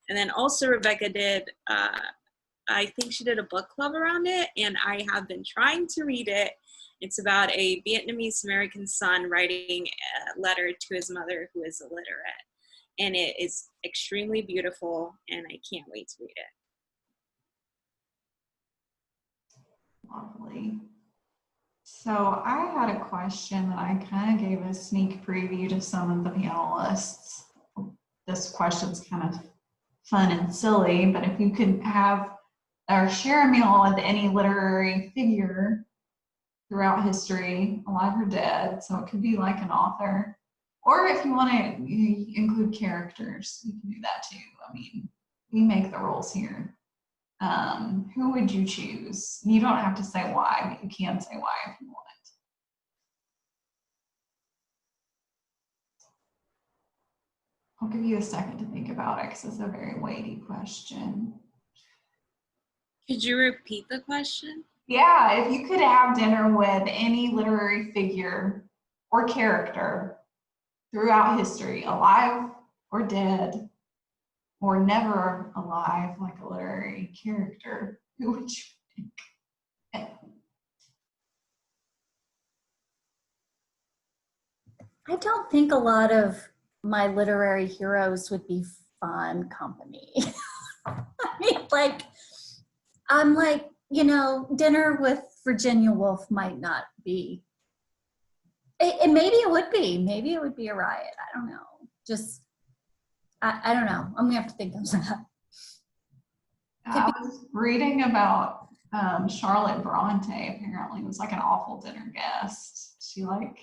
S4: And then also Rebecca did, I think she did a book club around it, and I have been trying to read it. It's about a Vietnamese American son writing a letter to his mother who is illiterate. And it is extremely beautiful, and I can't wait to read it.
S1: Lovely. So I had a question that I kind of gave a sneak preview to some of the panelists. This question's kind of fun and silly, but if you could have or share a meal with any literary figure throughout history, alive or dead, so it could be like an author, or if you want to include characters, you can do that too. I mean, we make the rules here. Who would you choose? You don't have to say why, but you can say why if you want. I'll give you a second to think about it because it's a very weighty question.
S4: Could you repeat the question?
S1: Yeah, if you could have dinner with any literary figure or character throughout history, alive or dead, or never alive, like a literary character, who would you pick?
S6: I don't think a lot of my literary heroes would be fun company. I mean, like, I'm like, you know, dinner with Virginia Woolf might not be. Maybe it would be. Maybe it would be a riot. I don't know. Just, I don't know. I'm gonna have to think of that.
S1: I was reading about Charlotte Bronte apparently was like an awful dinner guest. She like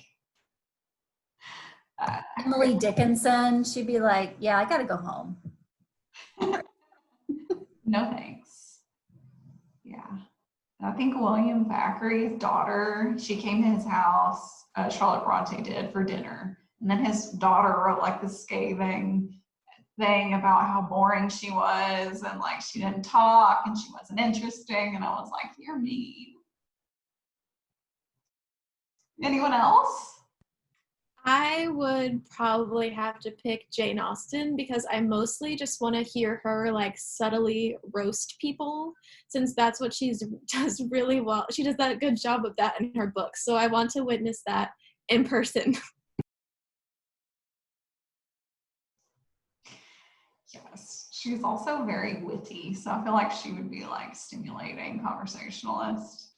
S6: Emily Dickinson, she'd be like, yeah, I gotta go home.
S1: no thanks. Yeah. I think William Thackeray's daughter, she came to his house, Charlotte Bronte did, for dinner. And then his daughter wrote like this scathing thing about how boring she was and like she didn't talk and she wasn't interesting. And I was like, you're mean. Anyone else?
S5: I would probably have to pick Jane Austen because I mostly just want to hear her like subtly roast people, since that's what she does really well. She does that good job of that in her books. So I want to witness that in person.
S1: Yes, she's also very witty, so I feel like she would be like stimulating conversationalist.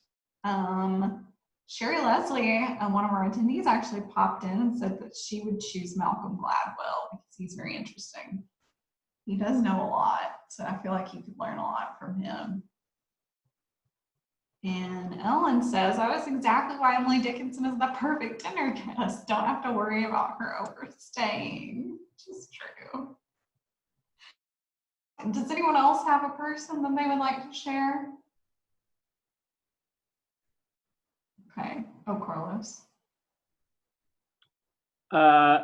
S1: Sherry Leslie, one of our attendees, actually popped in and said that she would choose Malcolm Gladwell because he's very interesting. He does know a lot, so I feel like you could learn a lot from him. And Ellen says, I was exactly why Emily Dickinson is the perfect dinner guest. Don't have to worry about her overstaying, which is true. Does anyone else have a person that they would like to share? Okay. Oh, Carlos.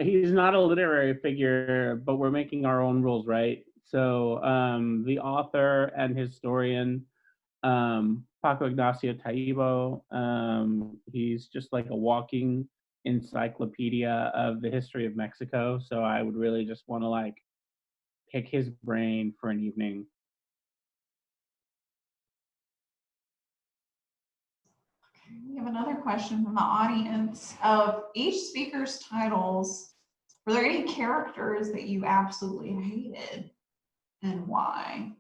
S7: He's not a literary figure, but we're making our own rules, right? So the author and historian, Paco Ignacio Taibo, he's just like a walking encyclopedia of the history of Mexico. So I would really just want to like pick his brain for an evening.
S1: We have another question from the audience. Of each speaker's titles, were there any characters that you absolutely hated and why?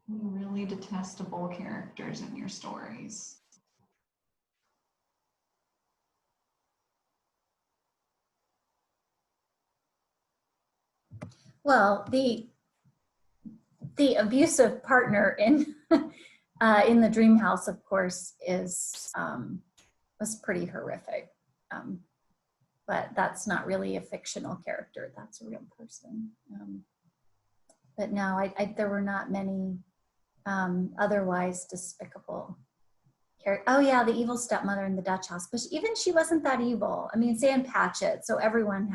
S1: Really detestable characters in your stories.
S6: Well, the abusive partner in the dream house, of course, was pretty horrific. But that's not really a fictional character. That's a real person. But no, there were not many otherwise despicable characters. Oh yeah, the evil stepmother in the Dutch house. But even she wasn't that evil. I mean, Sam Patchett. So everyone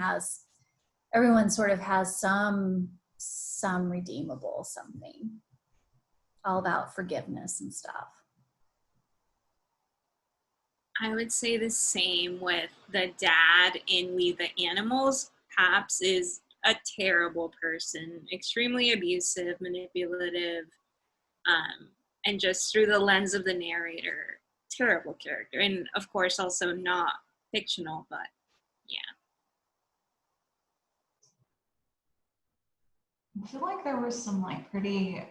S6: sort of has some redeemable something, all about forgiveness and stuff.
S4: I would say the same with the dad in We the Animals. Paps is a terrible person, extremely abusive, manipulative, and just through the lens of the narrator, terrible character. And of course also not fictional, but yeah.
S1: I feel like there were some like pretty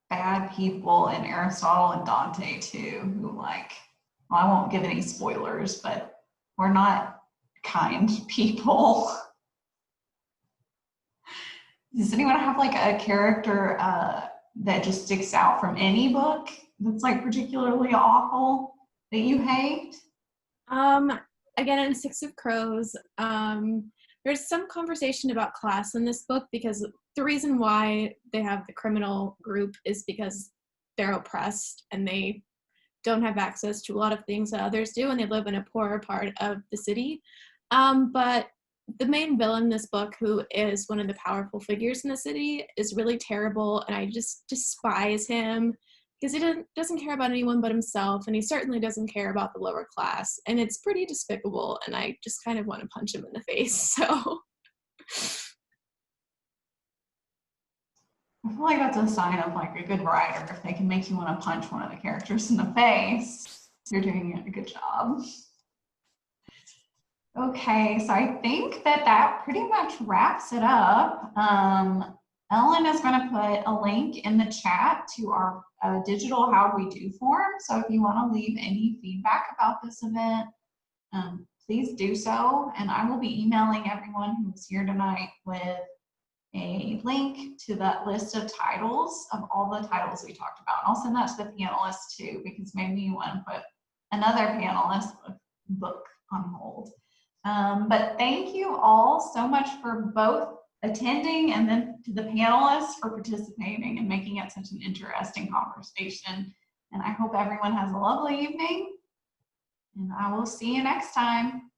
S1: bad people in Aristotle and Dante too, who like, well, I won't give any spoilers, but we're not kind people. Does anyone have like a character that just sticks out from any book that's like particularly awful that you hate?
S5: Again, in Six of Crows, there's some conversation about class in this book because the reason why they have the criminal group is because they're oppressed and they don't have access to a lot of things that others do, and they live in a poorer part of the city. But the main villain in this book, who is one of the powerful figures in the city, is really terrible, and I just despise him because he doesn't care about anyone but himself, and he certainly doesn't care about the lower class, and it's pretty despicable, and I just kind of want to punch him in the face, so.
S1: I feel like that's a sign of like a good writer. If they can make you want to punch one of the characters in the face, you're doing a good job. Okay, so I think that pretty much wraps it up. Ellen is going to put a link in the chat to our digital How We Do form. So if you want to leave any feedback about this event, please do so. And I will be emailing everyone who's here tonight with a link to that list of titles of all the titles we talked about. I'll send that to the panelists too, because maybe you want to put another panelist book on hold. But thank you all so much for both attending and then to the panelists for participating and making it such an interesting conversation. And I hope everyone has a lovely evening, and I will see you next time.